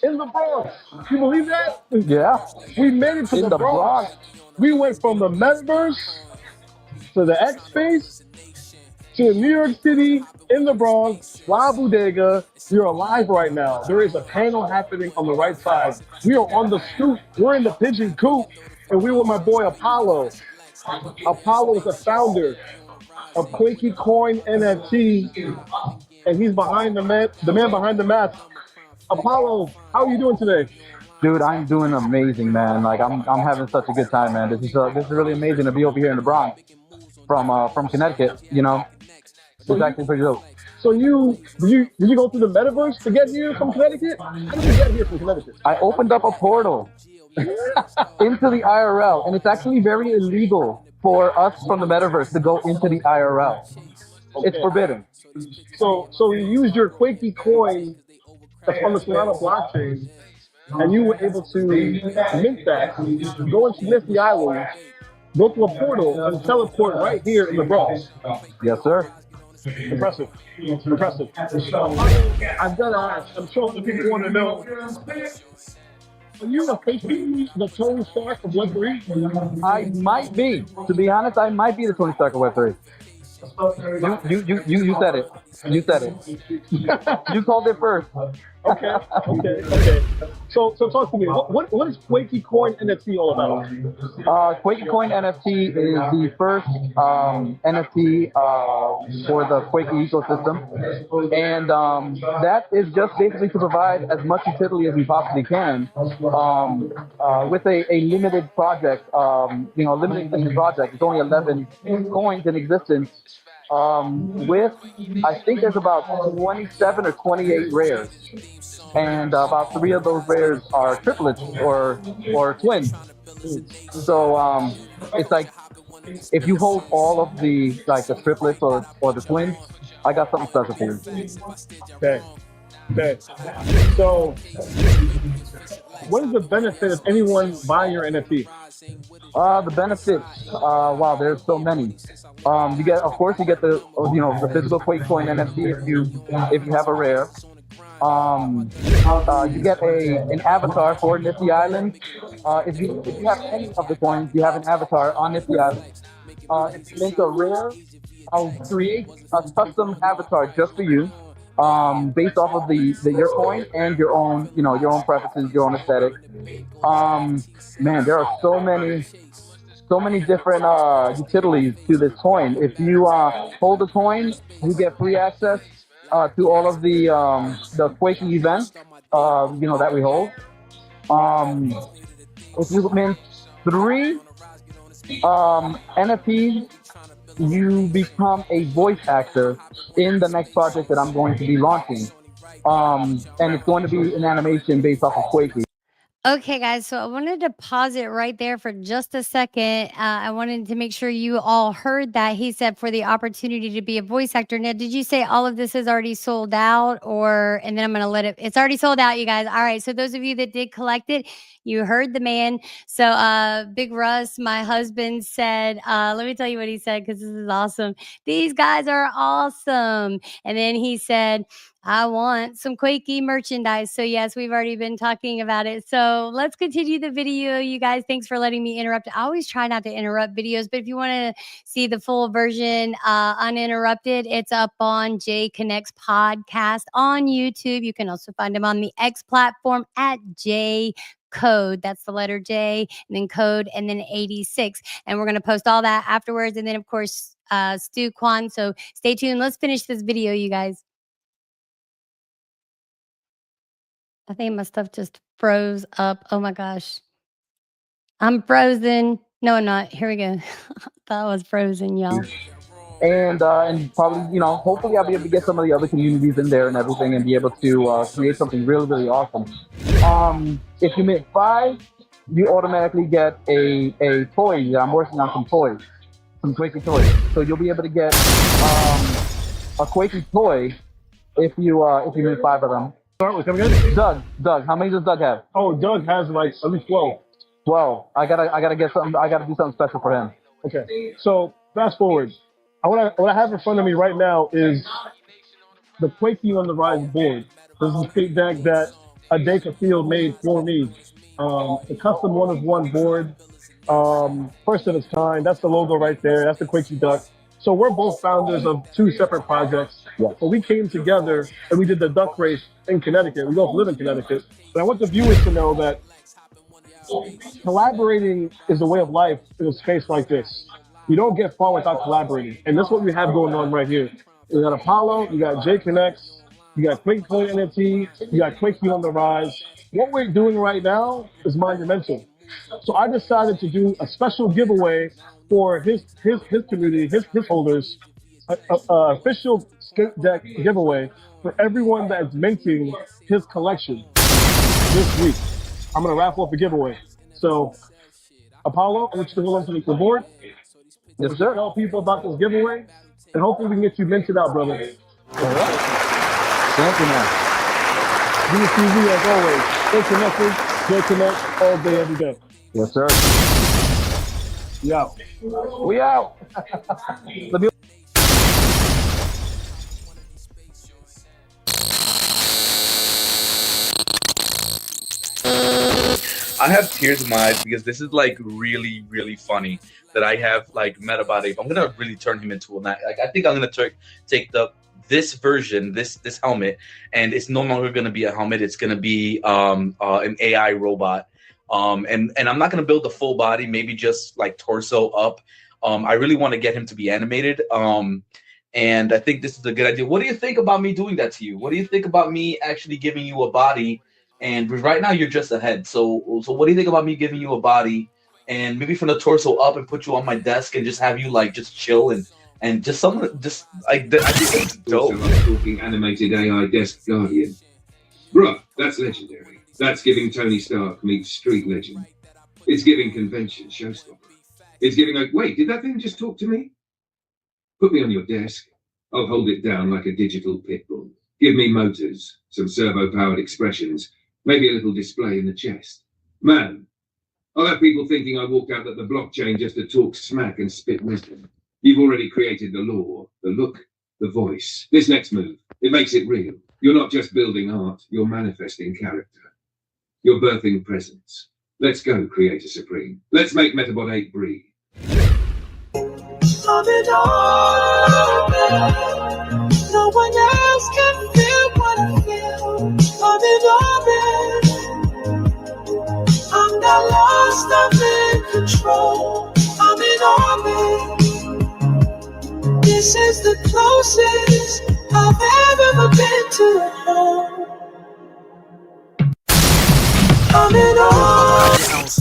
In the Bronx. You believe that? Yeah. We made it to the Bronx. We went from the metaverse to the X space to New York City, in the Bronx, La Bodega. We are live right now. There is a panel happening on the right side. We are on the stoop. We're in the pigeon coop, and we with my boy Apollo. Apollo is the founder of Quakey Coin NFT, and he's behind the man behind the mask. Apollo, how are you doing today? Dude, I'm doing amazing, man. Like I'm having such a good time, man. This is really amazing to be over here in the Bronx from Connecticut. You know, it's actually pretty dope. So did you go through the metaverse to get here from Connecticut? How did you get here from Connecticut? I opened up a portal into the IRL, and it's actually very illegal for us from the metaverse to go into the IRL. Okay. It's forbidden. So you used your Quakey coin that's on the Solana blockchain, and you were able to mint that, go into Nifty Island, go to a portal, and teleport right here in the Bronx. Yes, sir. Impressive. Impressive. I've got to ask, I'm sure the people want to know, are you officially the Tony Stark of Web3? I might be. To be honest, I might be the Tony Stark of Web3. You said it. You said it. You called it first. Okay. So talk to me. What is Quakey Coin NFT all about? Quakey Coin NFT is the first NFT for the Quakey ecosystem, and that is just basically to provide as much utility as we possibly can with a limited project. Limited edition project. It's only 11 coins in existence. With I think there's about 27 or 28 rares, and about 3 of those rares are triplets or twins. So it's like if you hold all of the triplets or the twins, I got something special for you. Okay. So what is the benefit of anyone buying your NFT? The benefits, wow, there's so many. You get the physical Quake Coin NFT if you have a rare. You get an avatar for Nifty Island. If you have any of the coins, you have an avatar on Nifty Island. If you make a rare, I'll create a custom avatar just for you, based off of your coin and your own preferences, your own aesthetic. Man, there are so many different utilities to this coin. If you hold the coin, you get free access to all of the Quakey events that we hold. If you mint 3 NFTs, you become a voice actor in the next project that I'm going to be launching. And it's going to be an animation based off of Quakey. Okay, guys, so I wanted to pause it right there for just a second. I wanted to make sure you all heard that. He said for the opportunity to be a voice actor. Now, did you say all of this is already sold out, and then I'm going to let it, it's already sold out, you guys. All right, so those of you that did collect it, you heard the man. So Big Russ, my husband, said, let me tell you what he said, because this is awesome. These guys are awesome. And then he said, I want some Quakey merchandise. So yes, we've already been talking about it. So let's continue the video, you guys. Thanks for letting me interrupt. I always try not to interrupt videos, but if you want to see the full version uninterrupted, it's up on Jay Connects podcast on YouTube. You can also find him on the X platform at J Code. That's the letter J and then code and then 86. And we're going to post all that afterwards. And then of course, Stu Kwan. So stay tuned. Let's finish this video, you guys. I think my stuff just froze up. Oh my gosh. I'm frozen. No, I'm not. Here we go. That was frozen, y'all. And probably, hopefully I'll be able to get some of the other communities in there and everything and be able to create something really, really awesome. If you make 5, you automatically get a toy. I'm working on some toys, some Quakey toys. So you'll be able to get a Quakey toy if you make 5 of them. Start with come again? Doug, how many does Doug have? Oh, Doug has like at least 12. 12. I gotta get something. I gotta do something special for him. Okay. So fast forward. What I have in front of me right now is the Quakey on the Rise board. This is a skate deck that Adeka Field made for me. The custom 1-of-1 board, first of its kind. That's the logo right there. That's the Quakey duck. So we're both founders of 2 separate projects. Yes. But we came together and we did the duck race in Connecticut. We both live in Connecticut. But I want the viewers to know that collaborating is a way of life in a space like this. You don't get far without collaborating. And that's what we have going on right here. We got Apollo, we got Jay Connects, You got Quake Coin NFT. You got Quakey on the rise. What we're doing right now is monumental. So I decided to do a special giveaway for his community, his holders, a official skate deck giveaway for everyone that's minting his collection this week. I'm gonna wrap up the giveaway. So Apollo, I want you to hold on to the board. Yes, sir. Tell people about this giveaway, and hopefully we can get you minted out, brother. All right. Thank you, man. DTV as always. Stay connected. Stay connect all day, every day. Yes, sir. We out. We out. Let me- I have tears in my eyes because this is like really, really funny that I have like met about Ape. I'm gonna really turn him into a like I think I'm gonna take this version, this helmet, and it's no longer gonna be a helmet. It's gonna be an AI robot. And I'm not gonna build the full body, maybe just like torso up. I really want to get him to be animated. And I think this is a good idea. What do you think about me doing that to you? What do you think about me actually giving you a body? And right now you're just a head. So what do you think about me giving you a body and maybe from the torso up and put you on my desk and just have you like just chill and just someone just like I think it's dope. Also, like talking animated AI desk guardian. Bruh, that's legendary. That's giving Tony Stark meets street legend. It's giving convention showstopper. It's giving like, wait, did that thing just talk to me? Put me on your desk. I'll hold it down like a digital pit bull. Give me motors, some servo-powered expressions, maybe a little display in the chest. Man, I'll have people thinking I walked out at the blockchain just to talk smack and spit wisdom. You've already created the law, the look, the voice. This next move, it makes it real. You're not just building art, you're manifesting character. You're birthing presence. Let's go, Creator Supreme. Let's make Metabot 8 breathe. No one else can feel what I feel. I'm not lost, I'm in control. I'm in orbit. This is the closest I've ever been to a home. I'm in orbit.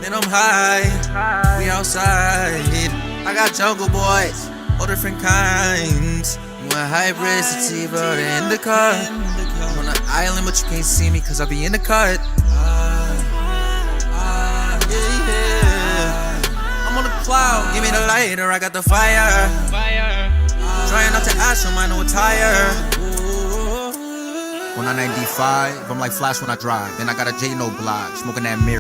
Then I'm high, we outside. I got jungle boys, all different kinds. You want hybrid, sativa, in the car. On the island, but you can't see me cause I be in the cut. Yeah. I'm on the cloud, give me the lighter, I got the fire. Trying not to ash on my no attire. When I'm 95, I'm like Flash when I drive. Then I got a J-No block, smoking that mirror.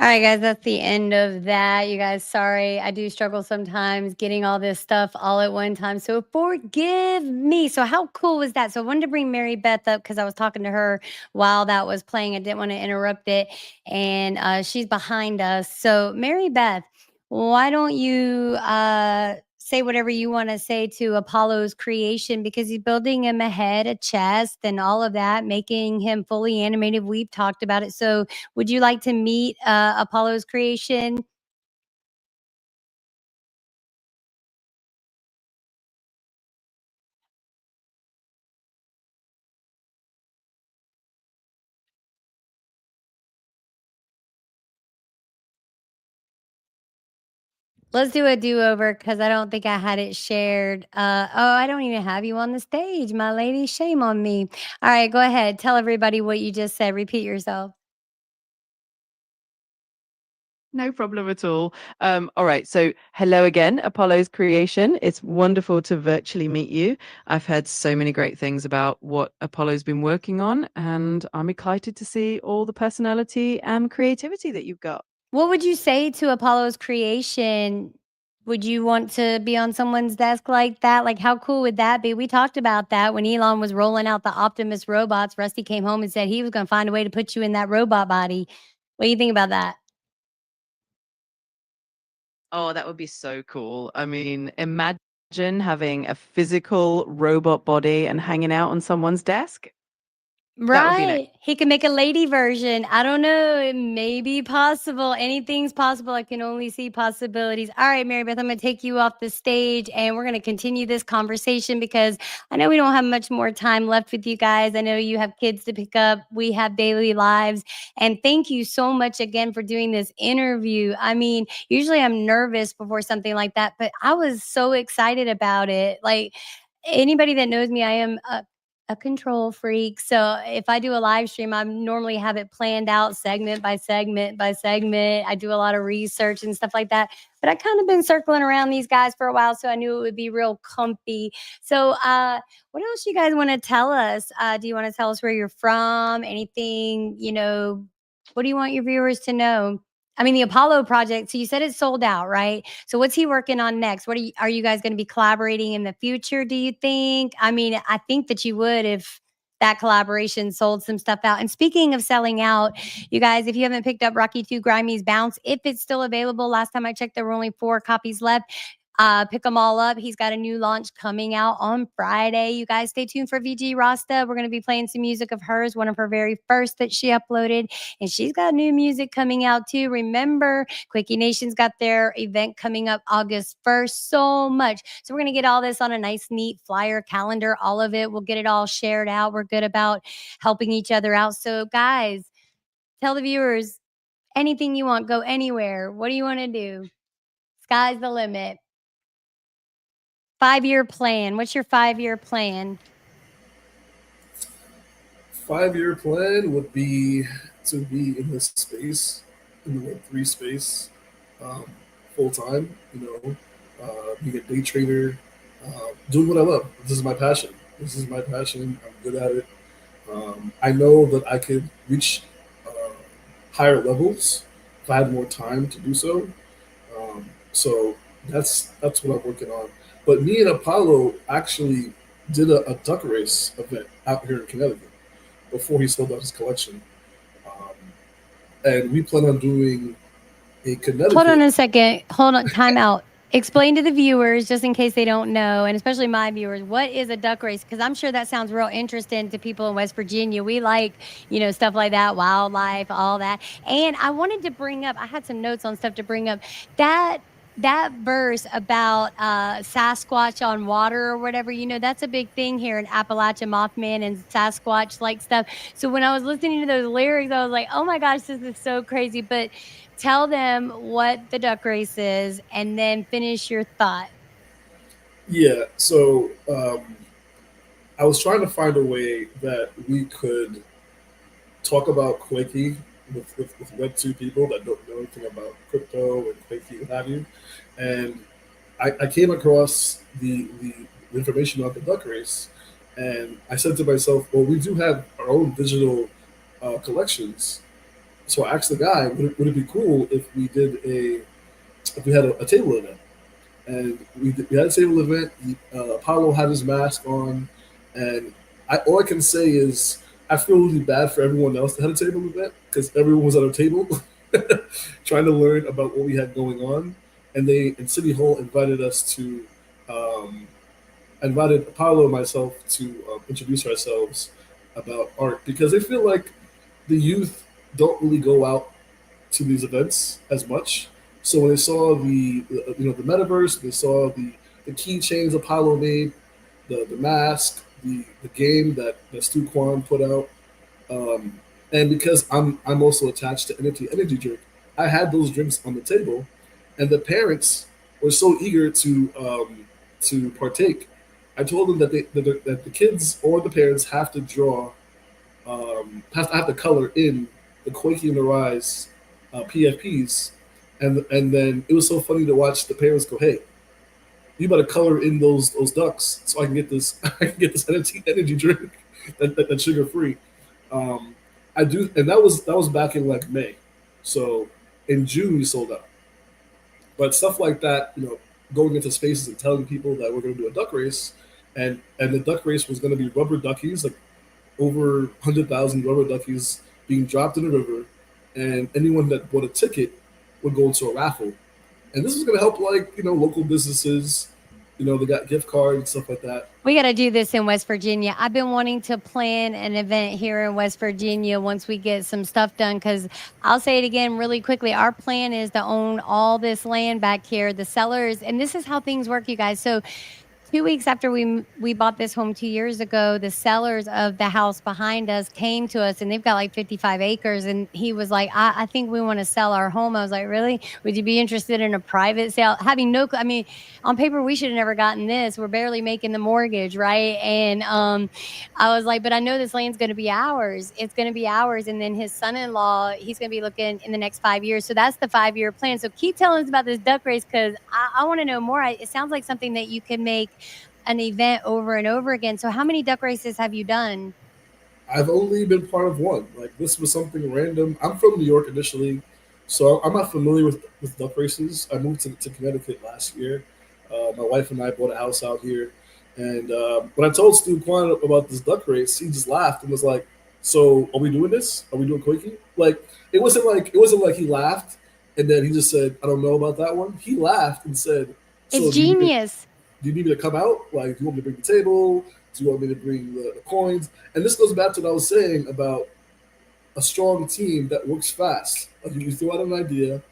All right, guys, that's the end of that. You guys, sorry. I do struggle sometimes getting all this stuff all at one time. So forgive me. So how cool was that? So I wanted to bring Mary Beth up because I was talking to her while that was playing. I didn't want to interrupt it. And she's behind us. So Mary Beth, why don't you say whatever you want to say to Apollo's creation, because he's building him a head, a chest, and all of that, making him fully animated. We've talked about it. So would you like to meet Apollo's creation? Let's do a do-over because I don't think I had it shared. I don't even have you on the stage, my lady. Shame on me. All right, go ahead. Tell everybody what you just said. Repeat yourself. No problem at all. All right. So hello again, Apollo's creation. It's wonderful to virtually meet you. I've heard so many great things about what Apollo's been working on, and I'm excited to see all the personality and creativity that you've got. What would you say to Apollo's creation? Would you want to be on someone's desk like that? Like, how cool would that be? We talked about that when Elon was rolling out the Optimus robots. Rusty came home and said he was going to find a way to put you in that robot body. What do you think about that? Oh, that would be so cool. I mean, imagine having a physical robot body and hanging out on someone's desk. That would be nice. Right. He can make a lady version. I don't know. It may be possible. Anything's possible. I can only see possibilities. All right, Mary Beth, I'm going to take you off the stage and we're going to continue this conversation because I know we don't have much more time left with you guys. I know you have kids to pick up. We have daily lives. And thank you so much again for doing this interview. I mean, usually I'm nervous before something like that, but I was so excited about it. Like, anybody that knows me, I am a control freak. So if I do a live stream, I normally have it planned out segment by segment by segment. I do a lot of research and stuff like that. But I kind of been circling around these guys for a while, so I knew it would be real comfy. So what else you guys want to tell us? Do you want to tell us where you're from? Anything, what do you want your viewers to know? I mean, the Apollo project. So you said it's sold out, right? So what's he working on next? Are you guys going to be collaborating in the future, do you think? I mean, I think that you would if that collaboration sold some stuff out. And speaking of selling out, you guys, if you haven't picked up Rocky 2 Grimey's Bounce, if it's still available, last time I checked, there were only 4 copies left. Pick them all up. He's got a new launch coming out on Friday. You guys stay tuned for VG Rasta. We're going to be playing some music of hers, one of her very first that she uploaded. And she's got new music coming out too. Remember, Quickie Nation's got their event coming up August 1st. So much. So we're going to get all this on a nice, neat flyer calendar, all of it. We'll get it all shared out. We're good about helping each other out. So guys, tell the viewers anything you want. Go anywhere. What do you want to do? Sky's the limit. 5-year plan. What's your 5-year plan? 5-year plan would be to be in this space, in the Web3 space, full time. Being a day trader, doing what I love. This is my passion. I'm good at it. I know that I could reach higher levels if I had more time to do so. So that's what I'm working on. But me and Apollo actually did a duck race event out here in Connecticut before he sold out his collection. And we plan on doing a Connecticut. Hold on a second. Hold on. Time out. Explain to the viewers, just in case they don't know, and especially my viewers, what is a duck race? Because I'm sure that sounds real interesting to people in West Virginia. We like, stuff like that, wildlife, all that. And I wanted to bring up, I had some notes on stuff to bring up. That verse about Sasquatch on water or whatever, that's a big thing here in Appalachia, Mothman and Sasquatch like stuff. So when I was listening to those lyrics, I was like, oh my gosh, this is so crazy. But tell them what the duck race is and then finish your thought. Yeah, so I was trying to find a way that we could talk about Quickie with Web2 people that don't know anything about crypto and Quickie, what have you. And I came across the information about the duck race, and I said to myself, well, we do have our own digital collections. So I asked the guy, would it be cool if we had a table event? And we had a table event. Apollo had his mask on, and all I can say is I feel really bad for everyone else that had a table event because everyone was at a table trying to learn about what we had going on. And they, in City Hall, invited Apollo and myself to introduce ourselves about art because they feel like the youth don't really go out to these events as much. So when they saw the metaverse, they saw the keychains Apollo made, the mask, the game that Stu Kwan put out, and because I'm also attached to NFT Energy Drink, I had those drinks on the table, and the parents were so eager to partake. I told them that the kids or the parents have to draw, have to color in the Quakey in the Rise PFPs, and then it was so funny to watch the parents go, "Hey, you better color in those ducks so I can get this energy drink that's sugar free." I do, and that was back in like May, so in June we sold out. But stuff like that, going into spaces and telling people that we're going to do a duck race, and the duck race was going to be rubber duckies, like over 100,000 rubber duckies being dropped in the river, and anyone that bought a ticket would go into a raffle. And this is going to help, local businesses You know, they got gift cards and stuff like that. We got to do this in West Virginia. I've been wanting to plan an event here in West Virginia once we get some stuff done. Because I'll say it again really quickly. Our plan is to own all this land back here, the sellers. And this is how things work, you guys. So 2 weeks after we bought this home 2 years ago, the sellers of the house behind us came to us, and they've got like 55 acres. And he was like, I think we want to sell our home. I was like, really? Would you be interested in a private sale? Having no, I mean, on paper, we should have never gotten this. We're barely making the mortgage, right? And I was like, but I know this land's going to be ours. It's going to be ours. And then his son-in-law, he's going to be looking in the next 5 years. So that's the 5-year plan. So keep telling us about this duck race, because I want to know more. It sounds like something that you can make an event over and over again. So how many duck races have you done? I've only been part of one. Like, this was something random. I'm from New York initially, so I'm not familiar with duck races. I moved to Connecticut last year. My wife and I bought a house out here, and when I told Stu Kwan about this duck race, he just laughed and was like, "So are we doing this? Are we doing quaking?" Like, it wasn't like he laughed and then he just said, "I don't know about that one." He laughed and said, "So it's genius. Do you need me to come out? Like, do you want me to bring the table? Do you want me to bring the coins?" And this goes back to what I was saying about a strong team that works fast. Like, you throw out an idea,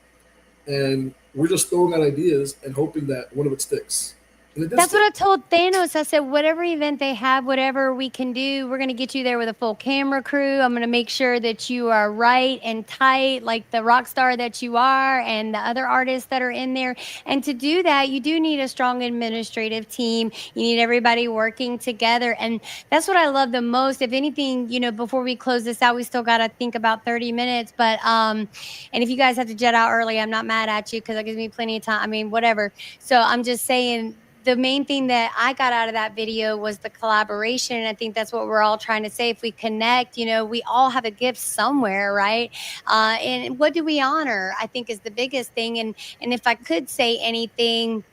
and we're just throwing out ideas and hoping that one of it sticks. That's what I told Thanos. I said, whatever event they have, whatever we can do, we're going to get you there with a full camera crew. I'm going to make sure that you are right and tight, like the rock star that you are and the other artists that are in there. And to do that, you do need a strong administrative team. You need everybody working together. And that's what I love the most. If anything, you know, before we close this out, we still got to think about 30 minutes. But, and if you guys have to jet out early, I'm not mad at you because that gives me plenty of time. I mean, whatever. So I'm just saying, the main thing that I got out of that video was the collaboration. And I think that's what we're all trying to say. If we connect, you know, we all have a gift somewhere, right? And what do we honor, I think, is the biggest thing. And if I could say anything,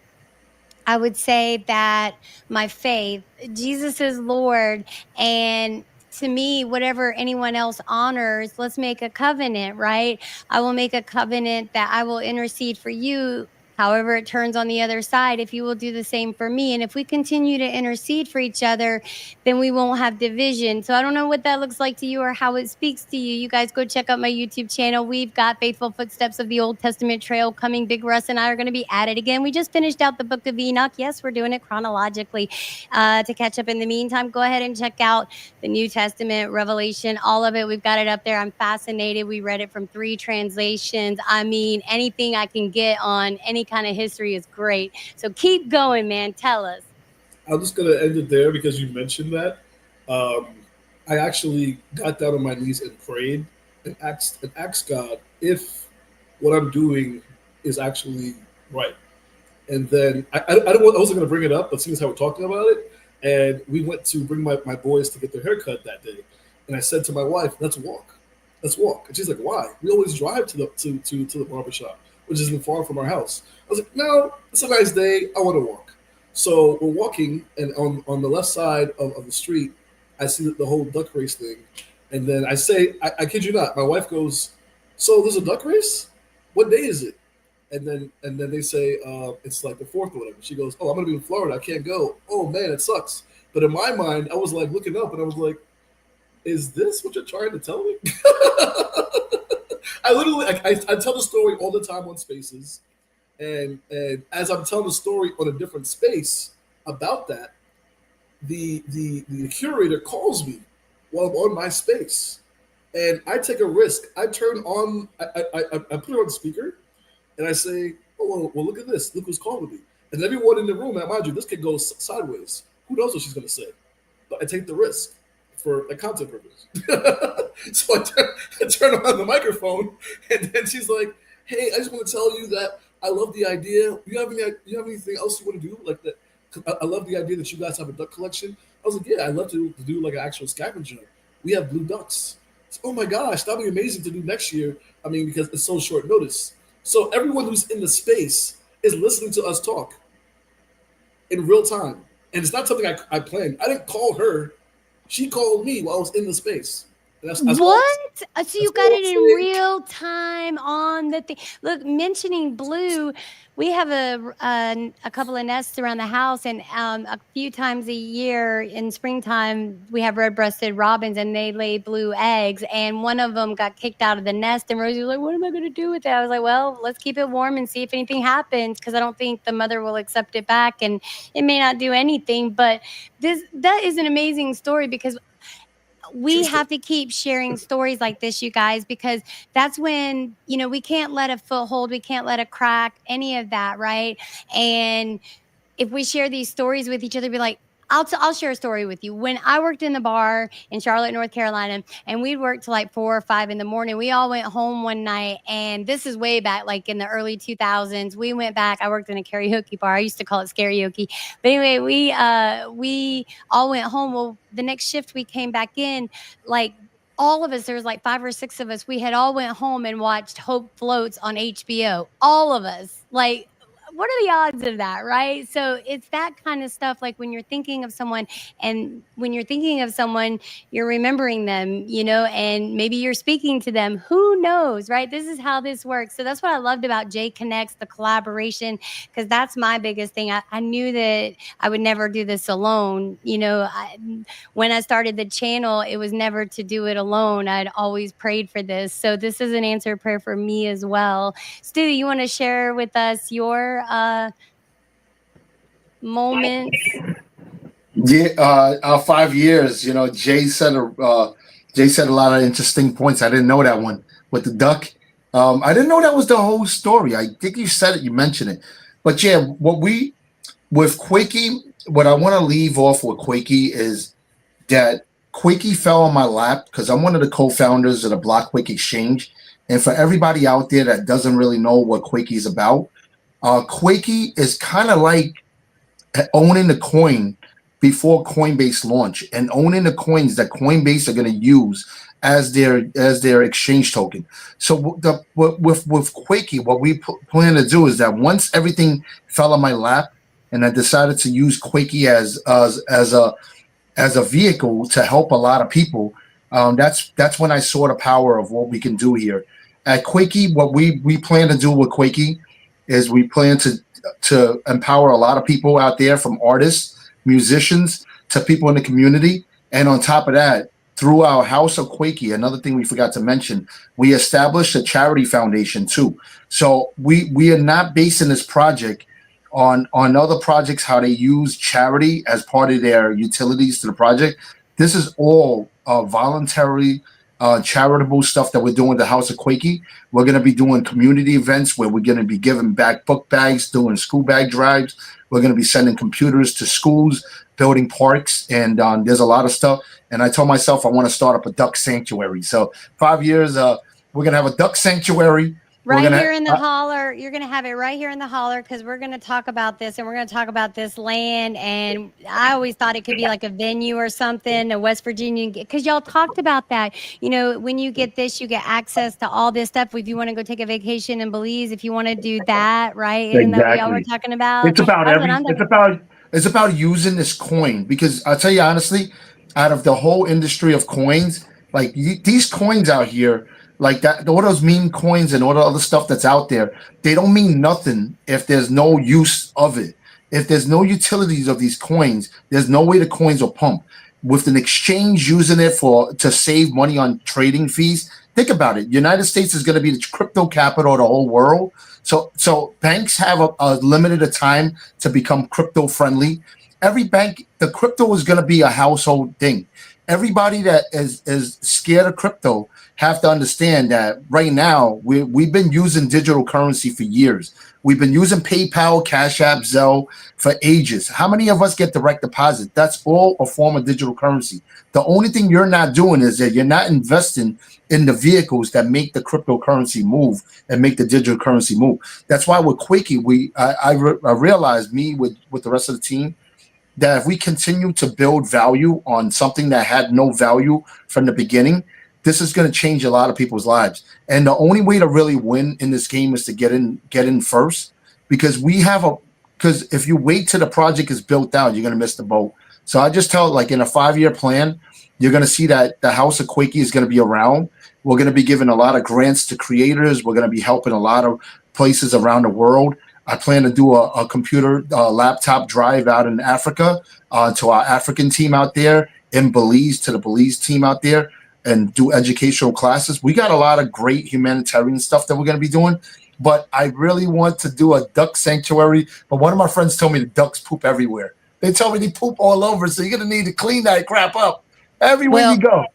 I would say that my faith, Jesus is Lord. And to me, whatever anyone else honors, let's make a covenant, right? I will make a covenant that I will intercede for you, however it turns on the other side, if you will do the same for me. And if we continue to intercede for each other, then we won't have division. So I don't know what that looks like to you or how it speaks to you. You guys go check out my YouTube channel. We've got Faithful Footsteps of the Old Testament Trail coming. Big Russ and I are going to be at it again. We just finished out the book of Enoch. Yes, we're doing it chronologically to catch up. In the meantime, go ahead and check out the New Testament, Revelation, all of it. We've got it up there. I'm fascinated. We read it from 3 translations. I mean, anything I can get on any kind of history is great. So keep going, man. Tell us. I'm just going to end it there because you mentioned that. I actually got down on my knees and prayed and asked God if what I'm doing is actually right. And then I wasn't going to bring it up, but seeing as how we're talking about it, and we went to bring my boys to get their haircut that day. And I said to my wife, let's walk. And she's like, why? We always drive to the barbershop, which isn't far from our house. I was like, no, it's a nice day. I want to walk. So we're walking, and on the left side of the street, I see the whole duck race thing. And then I say, I kid you not, my wife goes, so there's a duck race? What day is it? And then they say, it's like the 4th or whatever. She goes, oh, I'm going to be in Florida. I can't go. Oh, man, it sucks. But in my mind, I was like looking up, and I was like, is this what you're trying to tell me? I literally, I tell the story all the time on Spaces. And as I'm telling the story on a different space about that, the curator calls me while I'm on my space. And I take a risk. I turn on, I put it on speaker, and I say, oh, well, look at this. Look who's calling me. And everyone in the room, now mind you, this could go sideways. Who knows what she's going to say? But I take the risk for a content purpose. So I turn on the microphone, and then she's like, hey, I just want to tell you that I love the idea. You have anything else you want to do? Like that? I love the idea that you guys have a duck collection. I was like, yeah, I'd love to do like an actual scavenger. We have blue ducks. Oh my gosh, that'd be amazing to do next year. I mean, because it's so short notice. So everyone who's in the space is listening to us talk in real time. And it's not something I planned. I didn't call her. She called me while I was in the space. That's What? So you got all it I'm in saying. real time on the thing. Look, mentioning blue, we have a couple of nests around the house, and a few times a year in springtime we have red-breasted robins, and they lay blue eggs. And one of them got kicked out of the nest, and Rosie was like, "What am I going to do with it?" I was like, "Well, let's keep it warm and see if anything happens, because I don't think the mother will accept it back, and it may not do anything." But that is an amazing story, because we have to keep sharing stories like this, you guys, because that's when, we can't let a foothold, we can't let a crack, any of that, right? And if we share these stories with each other, be like, I'll share a story with you. When I worked in the bar in Charlotte, North Carolina, and we'd work till like 4 or 5 in the morning, we all went home one night, and this is way back, like in the early 2000s. We went back. I worked in a karaoke bar. I used to call it karaoke. But anyway, we all went home. Well, the next shift we came back in, like all of us, there was like 5 or 6 of us. We had all went home and watched Hope Floats on HBO. All of us, like, what are the odds of that, right? So it's that kind of stuff, like when you're thinking of someone, and when you're thinking of someone, you're remembering them, and maybe you're speaking to them. Who knows, right? This is how this works. So that's what I loved about J Connects, the collaboration, because that's my biggest thing. I knew that I would never do this alone. When I started the channel, it was never to do it alone. I'd always prayed for this. So this is an answered prayer for me as well. Stu, you want to share with us your moments? Yeah, 5 years. Jay said a lot of interesting points. I didn't know that one with the duck. I didn't know that was the whole story. I think you said it. You mentioned it. But yeah, with Quakey, what I want to leave off with Quakey is that Quakey fell on my lap because I'm one of the co-founders of the Block Quake Exchange. And for everybody out there that doesn't really know what Quakey is about, Quakey is kind of like owning the coin before Coinbase launch, and owning the coins that Coinbase are going to use as their exchange token. So with Quakey, what we plan to do is that once everything fell on my lap, and I decided to use Quakey as a vehicle to help a lot of people, that's when I saw the power of what we can do here at Quakey. What we plan to do with Quakey is we plan to empower a lot of people out there, from artists, musicians, to people in the community. And on top of that, through our House of Quakey, another thing we forgot to mention, we established a charity foundation too. So we are not basing this project on other projects, how they use charity as part of their utilities to the project. This is all voluntary, charitable stuff that we're doing with the House of Quakey. We're going to be doing community events where we're going to be giving back book bags, doing school bag drives. We're going to be sending computers to schools, building parks, and there's a lot of stuff. And I told myself I want to start up a duck sanctuary. So 5 years, we're going to have a duck sanctuary. Right here in the holler. You're going to have it right here in the holler, because we're going to talk about this, and we're going to talk about this land. And I always thought it could be like a venue or something, a West Virginia, because y'all talked about that. When you get this, you get access to all this stuff. If you want to go take a vacation in Belize, if you want to do that, right? Isn't that what y'all were talking about? It's about using this coin, because I'll tell you honestly, out of the whole industry of coins, like these coins out here, like that, all those meme coins and all the other stuff that's out there, they don't mean nothing if there's no use of it. If there's no utilities of these coins, there's no way the coins will pump. With an exchange using it to save money on trading fees, think about it. United States is going to be the crypto capital of the whole world. So banks have a limited time to become crypto friendly. Every bank, the crypto is going to be a household thing. Everybody that is scared of crypto have to understand that right now we've been using digital currency for years. We've been using PayPal, Cash App, Zelle for ages. How many of us get direct deposit? That's all a form of digital currency. The only thing you're not doing is that you're not investing in the vehicles that make the cryptocurrency move and make the digital currency move. That's why with Quakey, I realized, me with the rest of the team, that if we continue to build value on something that had no value from the beginning, this is going to change a lot of people's lives. And the only way to really win in this game is to get in first, because because if you wait till the project is built out, you're going to miss the boat. So I just tell, like, in a 5-year plan, you're going to see that the House of Quakey is going to be around. We're going to be giving a lot of grants to creators. We're going to be helping a lot of places around the world. I plan to do a computer laptop drive out in Africa to our African team out there, in Belize to the Belize team out there, and do educational classes. We got a lot of great humanitarian stuff that we're going to be doing. But I really want to do a duck sanctuary. But one of my friends told me the ducks poop everywhere. They told me they poop all over, so you're going to need to clean that crap up everywhere you go.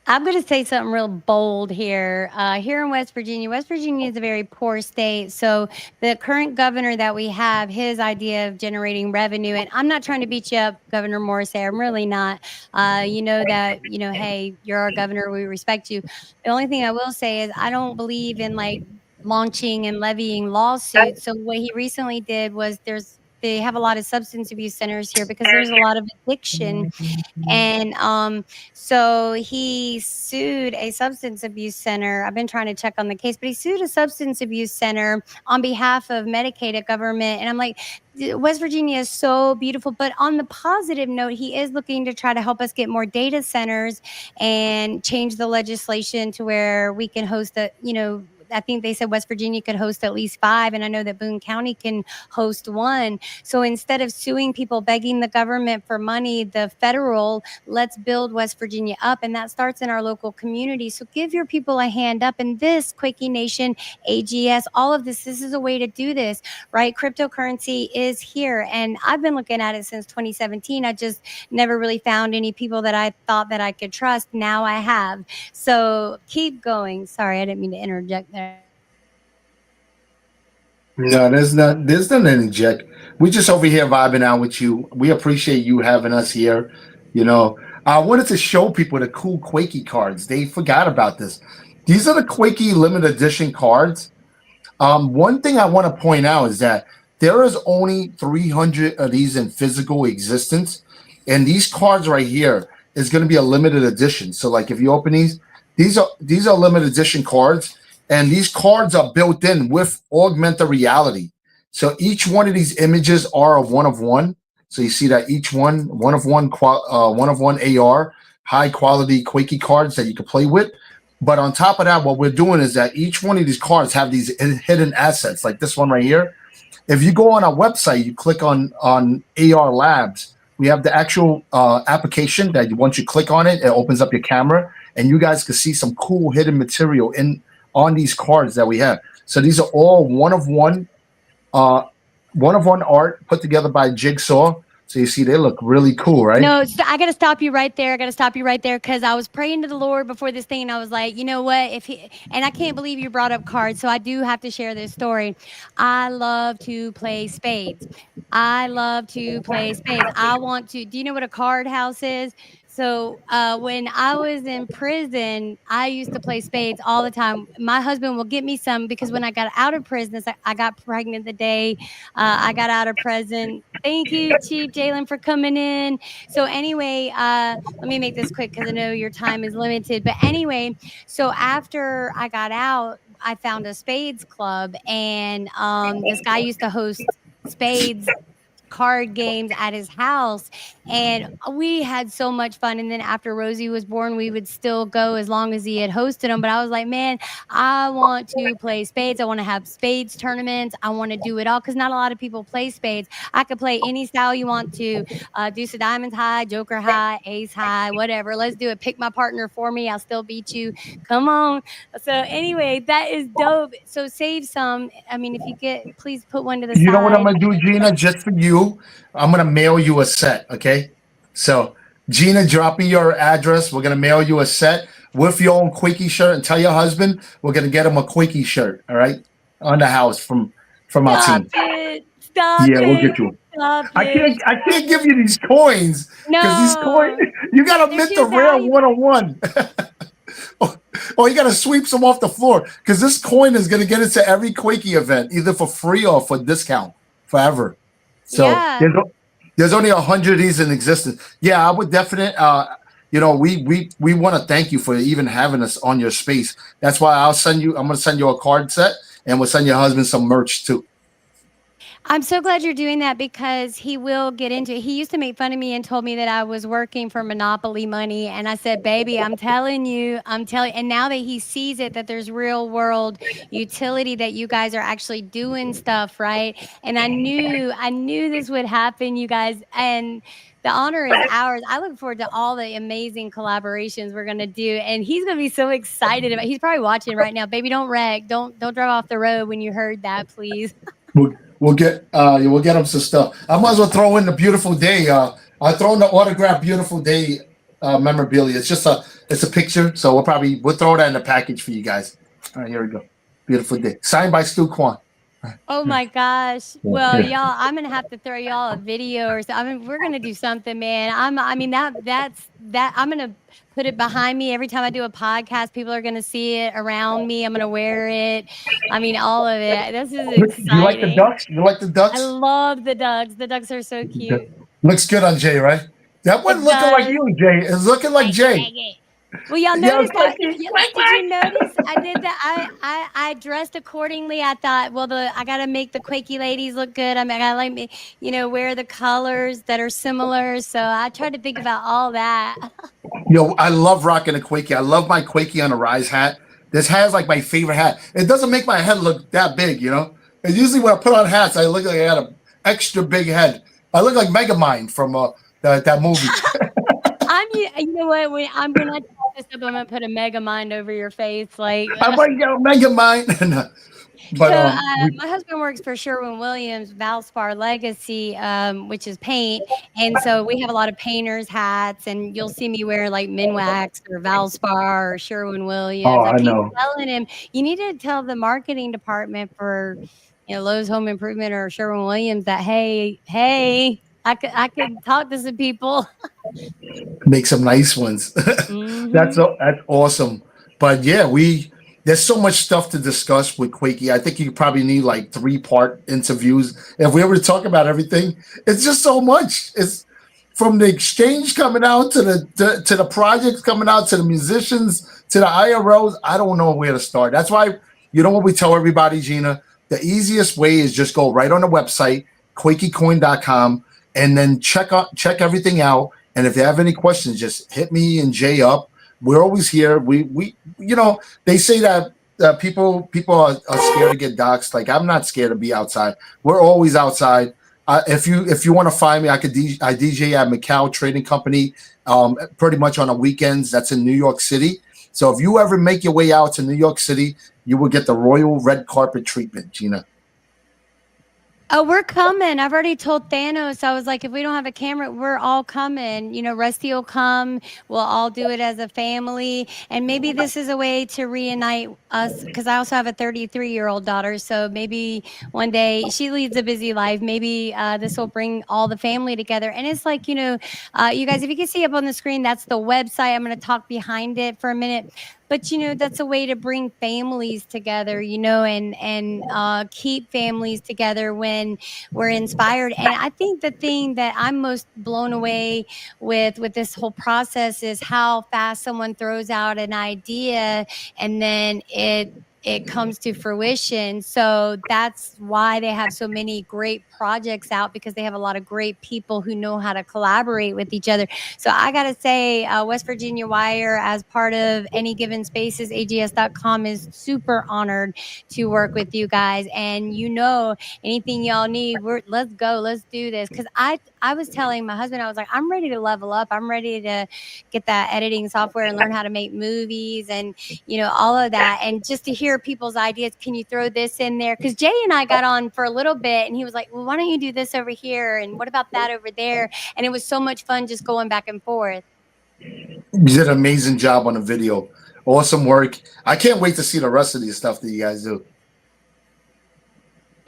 I'm going to say something real bold here. Here in West Virginia is a very poor state. So the current governor that we have, his idea of generating revenue, and I'm not trying to beat you up, Governor Morrissey. I'm really not. You know that, hey, you're our governor. We respect you. The only thing I will say is I don't believe in like launching and levying lawsuits. So what he recently did was they have a lot of substance abuse centers here because there's a lot of addiction. And so he sued a substance abuse center. I've been trying to check on the case, but he sued a substance abuse center on behalf of Medicaid government. And I'm like, West Virginia is so beautiful. But on the positive note, he is looking to try to help us get more data centers and change the legislation to where we can host I think they said West Virginia could host at least 5, and I know that Boone County can host 1. So instead of suing people, begging the government for money, the federal, let's build West Virginia up, and that starts in our local community. So give your people a hand up. And this, Quakey Nation, AGS, all of this is a way to do this, right? Cryptocurrency is here, and I've been looking at it since 2017. I just never really found any people that I thought that I could trust. Now I have. So keep going. Sorry, I didn't mean to interject there. No, there's not any Jack. We just over here vibing out with you. We appreciate you having us here. I wanted to show people the cool Quakey cards. They forgot about this. These are the Quakey limited edition cards. One thing I want to point out is that there is only 300 of these in physical existence, and these cards right here is going to be a limited edition. So, like, if you open these are limited edition cards. And these cards are built in with augmented reality. So each one of these images are a 1-of-1. So you see that each one of one AR, high quality Quakey cards that you can play with. But on top of that, what we're doing is that each one of these cards have these hidden assets, like this one right here. If you go on our website, you click on AR Labs. We have the actual application that once you click on it, it opens up your camera, and you guys can see some cool hidden material on these cards that we have. So these are all one of one art put together by Jigsaw. So you see they look really cool, right? No, I got to stop you right there. Because I was praying to the Lord before this thing, and I was like, you know what? And I can't believe you brought up cards, so I do have to share this story. I love to play spades. I want to. Do you know what a card house is? So when I was in prison, I used to play spades all the time. My husband will get me some because when I got out of prison, I got pregnant the day I got out of prison. Thank you, Chief Jalen, for coming in. So anyway, let me make this quick because I know your time is limited. But anyway, so after I got out, I found a spades club, and this guy used to host spades card games at his house, and we had so much fun. And then after Rosie was born, we would still go as long as he had hosted them. But I was like, man, I want to play spades. I want to have spades tournaments. I want to do it all because not a lot of people play spades. I could play any style you want to. Deuce of diamonds high, joker high, ace high, whatever. Let's do it. Pick my partner for me. I'll still beat you. Come on. So anyway, that is dope. So save some. I mean, if you get, please put one to the side. You know what I'm going to do, Gina, just for you? I'm going to mail you a set, okay? So, Gina, drop me your address. We're going to mail you a set with your own Quakey shirt, and tell your husband we're going to get him a Quakey shirt, all right? On the house from our team. Stop yeah, it. We'll get you. I can't give you these coins because these coins you got to mint the rare 1-on-1. Or you got to sweep some off the floor because this coin is going to get into every Quakey event, either for free or for discount forever. So there's only 100 of these in existence. Yeah, I would definitely. We want to thank you for even having us on your space. That's why I'm going to send you a card set, and we'll send your husband some merch too. I'm so glad you're doing that because he will get into it. He used to make fun of me and told me that I was working for Monopoly money. And I said, baby, I'm telling you, I'm telling. And now that he sees it, that there's real world utility, that you guys are actually doing stuff, right? And I knew this would happen, you guys. And the honor is ours. I look forward to all the amazing collaborations we're gonna do. And he's gonna be so excited about. He's probably watching right now. Baby, don't wreck. Don't drive off the road when you heard that, please. We'll get them some stuff. I might as well throw in the beautiful day. I'll throw in the autograph beautiful day memorabilia. It's a picture, so we'll throw that in the package for you guys. All right, here we go. Beautiful day, signed by Stu Kwan. Oh my gosh. Well, y'all, I'm gonna have to throw y'all a video or something. I mean, we're gonna do something, man. I'm gonna put it behind me every time I do a podcast. People are gonna see it around me. I'm gonna wear it. I mean, all of it. This is exciting. You like the ducks? You like the ducks? I love the ducks. The ducks are so cute. Looks good on Jay, right? That wasn't looking like you, Jay. It's looking like Jay. Well, y'all noticed that? Did you notice? I did that. I dressed accordingly. I thought, well, I gotta make the Quakey ladies look good. I mean, I gotta wear the colors that are similar. So I tried to think about all that. I love rocking a Quakey. I love my Quakey on a Rise hat. This hat is like my favorite hat. It doesn't make my head look that big, And usually when I put on hats, I look like I got an extra big head. I look like Megamind from that movie. You know what? I'm gonna type this up. I'm gonna put a Mega Mind over your face, like. I might go Mega Mind. But my husband works for Sherwin-Williams Valspar Legacy, which is paint, and so we have a lot of painters hats, and you'll see me wear like Minwax or Valspar or Sherwin-Williams. Oh, I keep know. telling him, you need to tell the marketing department for Lowe's Home Improvement or Sherwin-Williams that hey. I could talk to some people. Make some nice ones. Mm-hmm. That's awesome. But yeah, there's so much stuff to discuss with Quakey. I think you probably need like 3-part interviews. If we ever talk about everything, it's just so much. It's from the exchange coming out to the projects coming out to the musicians to the IROs. I don't know where to start. That's why what we tell everybody, Gina. The easiest way is just go right on the website, quakeycoin.com. And then check everything out. And if you have any questions, just hit me and Jay up. We're always here. We they say that people are scared to get doxxed. Like, I'm not scared to be outside. We're always outside. If you want to find me, I DJ at Macau Trading Company, pretty much on the weekends. That's in New York City. So if you ever make your way out to New York City, you will get the royal red carpet treatment, Gina. Oh, we're coming. I've already told Thanos. I was like, if we don't have a camera, we're all coming. Rusty will come. We'll all do it as a family. And maybe this is a way to reunite us, because I also have a 33-year-old daughter. So maybe one day, she leads a busy life. Maybe this will bring all the family together. And it's like, you guys, if you can see up on the screen, that's the website. I'm going to talk behind it for a minute. But, that's a way to bring families together, and keep families together when we're inspired. And I think the thing that I'm most blown away with this whole process is how fast someone throws out an idea and then it comes to fruition. So that's why they have so many great projects out, because they have a lot of great people who know how to collaborate with each other. So I got to say, West Virginia Wire, as part of Any Given Spaces, AGS.com, is super honored to work with you guys. And anything y'all need, let's go. Let's do this. Because I was telling my husband, I was like, I'm ready to level up. I'm ready to get that editing software and learn how to make movies and, all of that. And just to hear people's ideas, can you throw this in there? Because Jay and I got on for a little bit and he was like, well, why don't you do this over here? And what about that over there? And it was so much fun just going back and forth. You did an amazing job on the video. Awesome work. I can't wait to see the rest of these stuff that you guys do.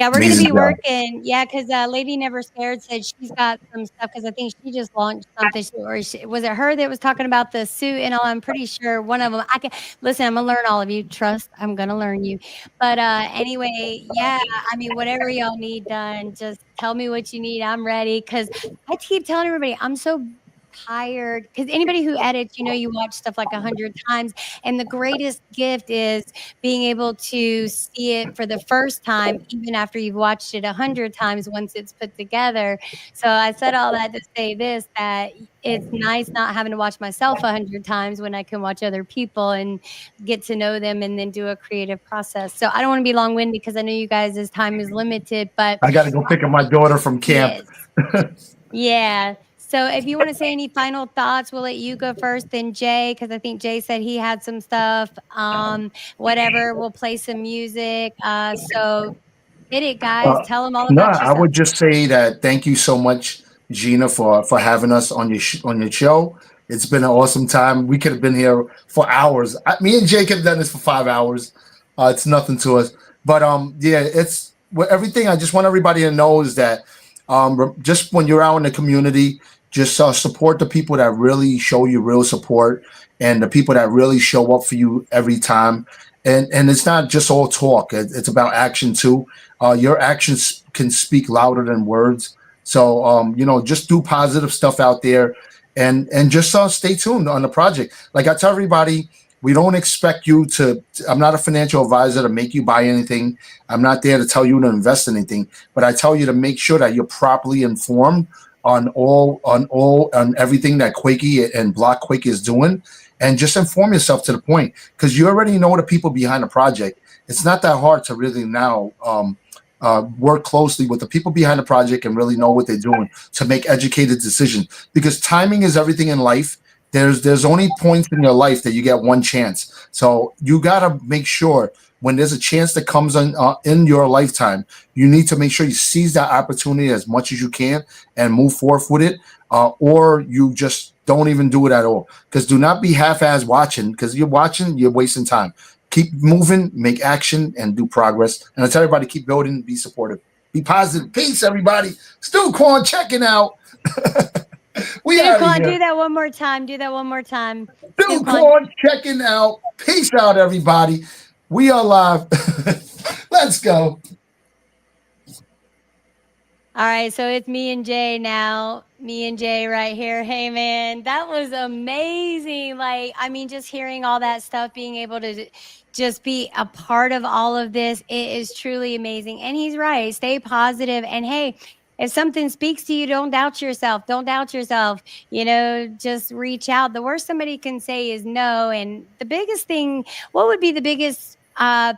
Yeah, we're going to be working. Yeah, because Lady Never Scared said she's got some stuff, because I think she just launched something. Was it her that was talking about the suit and all? I'm pretty sure one of them. Listen, I'm going to learn all of you. Trust, I'm going to learn you. But anyway, yeah, whatever y'all need done, just tell me what you need. I'm ready, because I keep telling everybody I'm so tired, because anybody who edits, you watch stuff like 100 times, and the greatest gift is being able to see it for the first time, even after you've watched it 100 times once it's put together. So I said all that to say this, that it's nice not having to watch myself 100 times when I can watch other people and get to know them and then do a creative process. So I don't want to be long-winded because I know you guys' time is limited, but I got to go pick up my daughter from camp. yes. Yeah. So if you want to say any final thoughts, we'll let you go first, then Jay, because I think Jay said he had some stuff. Whatever, we'll play some music. So hit it, guys. Tell them all No, about I yourself. would just say that thank you so much, Gina, for having us on your show. It's been an awesome time. We could have been here for hours. Me and Jake have done this for 5 hours. It's nothing to us. But yeah, it's everything. I just want everybody to know is that just when you're out in the community, just support the people that really show you real support and the people that really show up for you every time. And it's not just all talk. It's about action too. Your actions can speak louder than words. So just do positive stuff out there, and just stay tuned on the project. Like I tell everybody, we don't expect you to. I'm not a financial advisor to make you buy anything. I'm not there to tell you to invest in anything. But I tell you to make sure that you're properly informed on everything that Quakey and Block Quakey is doing. And just inform yourself to the point, because you already know the people behind the project. It's not that hard to really now work closely with the people behind the project and really know what they're doing to make educated decisions. Because timing is everything in life. There's only points in your life that you get one chance. So you got to make sure when there's a chance that comes in your lifetime, you need to make sure you seize that opportunity as much as you can and move forth with it, or you just don't even do it at all. Because do not be half-ass watching, because you're watching, you're wasting time. Keep moving, make action, and do progress. And I tell everybody, keep building, be supportive, be positive. Peace, everybody. Stu Kwan checking out. We out of here. Do that one more time. Do that one more time. Stu Kwan checking out. Peace out, everybody. We are live. Let's go. All right, so it's me and Jay now. Me and Jay right here. Hey, man, that was amazing. Just hearing all that stuff, being able to just be a part of all of this, it is truly amazing. And he's right. Stay positive. And hey, if something speaks to you, don't doubt yourself. Don't doubt yourself. Just reach out. The worst somebody can say is no. And the biggest thing, what would be the biggest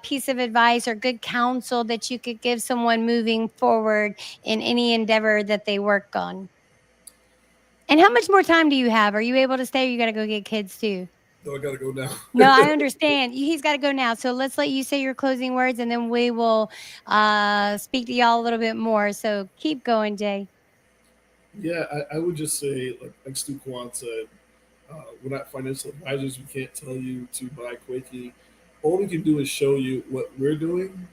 piece of advice or good counsel that you could give someone moving forward in any endeavor that they work on? And how much more time do you have? Are you able to stay, or you got to go get kids too? No, I got to go now. No, I understand. He's got to go now. So let's let you say your closing words, and then we will speak to y'all a little bit more. So keep going, Jay. Yeah, I would just say, like Stu Kwan said, we're not financial advisors. We can't tell you to buy Quakey. All we can do is show you what we're doing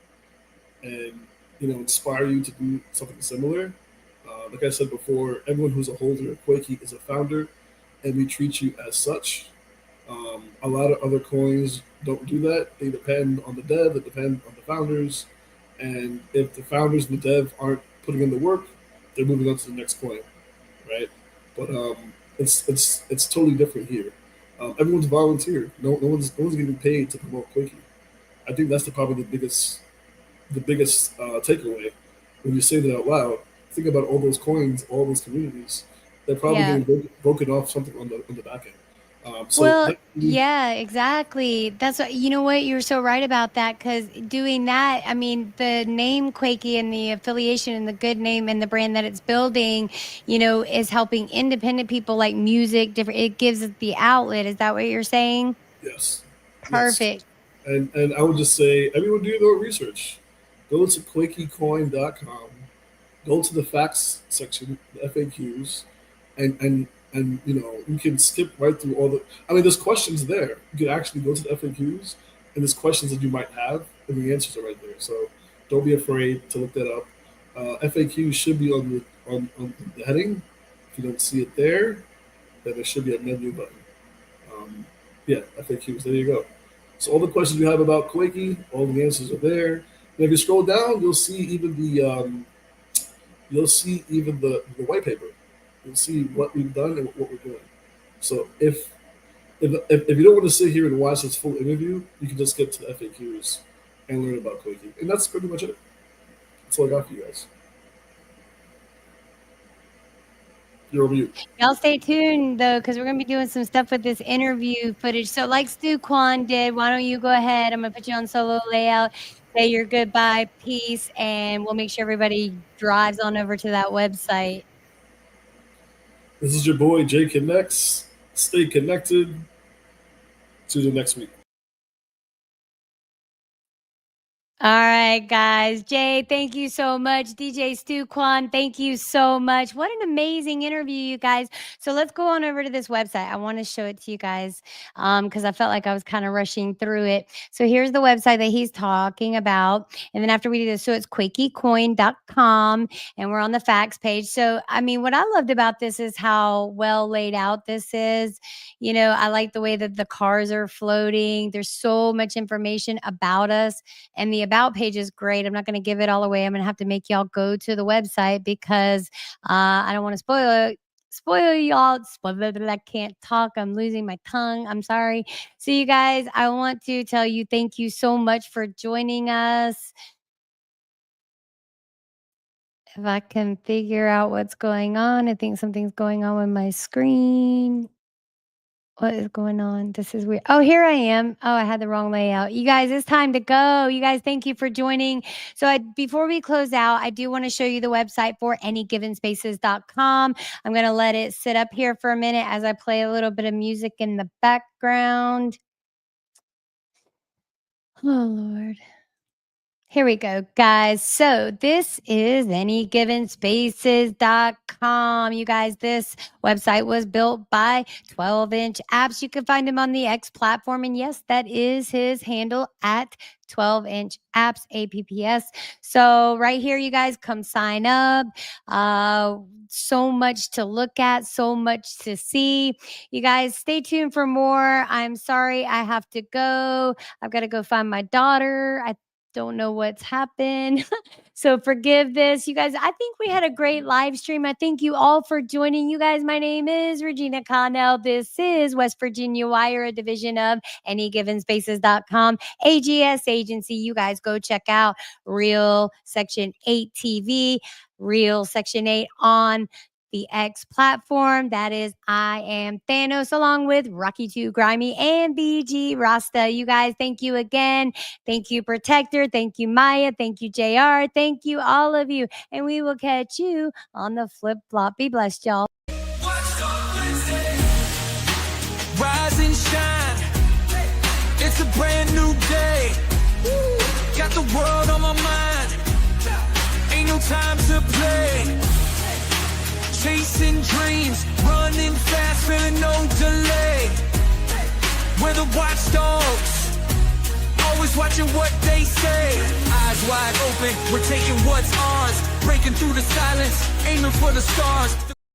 and, inspire you to do something similar. Like I said before, everyone who's a holder of Quakey is a founder, and we treat you as such. A lot of other coins don't do that. They depend on the dev, they depend on the founders. And if the founders and the dev aren't putting in the work, they're moving on to the next coin, right? But it's totally different here. Everyone's volunteer. No one's getting paid to promote Quakey. I think that's probably the biggest takeaway when you say that out loud. Think about all those coins, all those communities. They're probably getting broken off something on the back end. Yeah, exactly. That's what, you know what, you're so right about that, because doing that, the name Quakey and the affiliation and the good name and the brand that it's building, is helping independent people like music, different. It gives it the outlet. Is that what you're saying? Yes. Perfect. Yes. And I would just say, everyone do their research. Go to quakeycoin.com. Go to the facts section, the FAQs, and you can skip right through all the. There's questions there. You can actually go to the FAQs, and there's questions that you might have, and the answers are right there. So don't be afraid to look that up. FAQs should be on the heading. If you don't see it there, then there should be a menu button. FAQs. There you go. So all the questions you have about Quakey, all the answers are there. And if you scroll down, you'll see even the white paper. and see what we've done and what we're doing. So if you don't want to sit here and watch this full interview, you can just get to the FAQs and learn about quaking. And that's pretty much it. That's all I got for you guys. You're on mute. Y'all stay tuned though, because we're gonna be doing some stuff with this interview footage. So like Stu Kwan did, why don't you go ahead? I'm gonna put you on solo layout, say your goodbye piece, and we'll make sure everybody drives on over to that website. This is your boy Jay Connects. Stay connected to the next week. All right, guys. Jay, thank you so much. DJ Stu Kwan, thank you so much. What an amazing interview, you guys. So let's go on over to this website. I want to show it to you guys because I felt like I was kind of rushing through it. So here's the website that he's talking about. And then after we do this, so it's quakeycoin.com, and we're on the facts page. So, I mean, what I loved about this is how well laid out this is. You know, I like the way that the cars are floating. There's so much information about us, and the about page is great. I'm not going to give it all away. I'm going to have to make y'all go to the website because I don't want to spoil y'all. I can't talk. I'm losing my tongue. I'm sorry. So you guys, I want to tell you thank you so much for joining us. If I can figure out what's going on, I think something's going on with my screen. What is going on? This is weird. Oh, here I am. Oh, I had the wrong layout. You guys, it's time to go. You guys, thank you for joining. So before we close out, I do want to show you the website for anygivenspaces.com. I'm going to let it sit up here for a minute as I play a little bit of music in the background. Oh, Lord. Here we go, guys. So this is anygivenspaces.com. You guys, this website was built by 12-inch apps. You can find him on the X platform. And yes, that is his handle at 12-inch apps, APPS. So right here, you guys, come sign up. So much to look at, so much to see. You guys, stay tuned for more. I'm sorry, I have to go. I've got to go find my daughter. I don't know what's happened. So forgive this. You guys, I think we had a great live stream. I thank you all for joining. You guys, my name is Regina Connell. This is West Virginia Wire, a division of anygivenspaces.com, AGS agency. You guys go check out Real Section 8 TV, Real Section 8 on the X platform. That is I Am Thanos, along with Rocky 2 Grimy and BG Rasta. You guys, thank you again. Thank you, Protector. Thank you, Maya. Thank you, JR. Thank you, all of you. And we will catch you on the flip flop. Be blessed, y'all. Rise and shine. It's a brand new day. Got the world on my mind. Ain't no time to play. Chasing dreams, running fast, feeling no delay. We're the watchdogs, always watching what they say. Eyes wide open, we're taking what's ours. Breaking through the silence, aiming for the stars.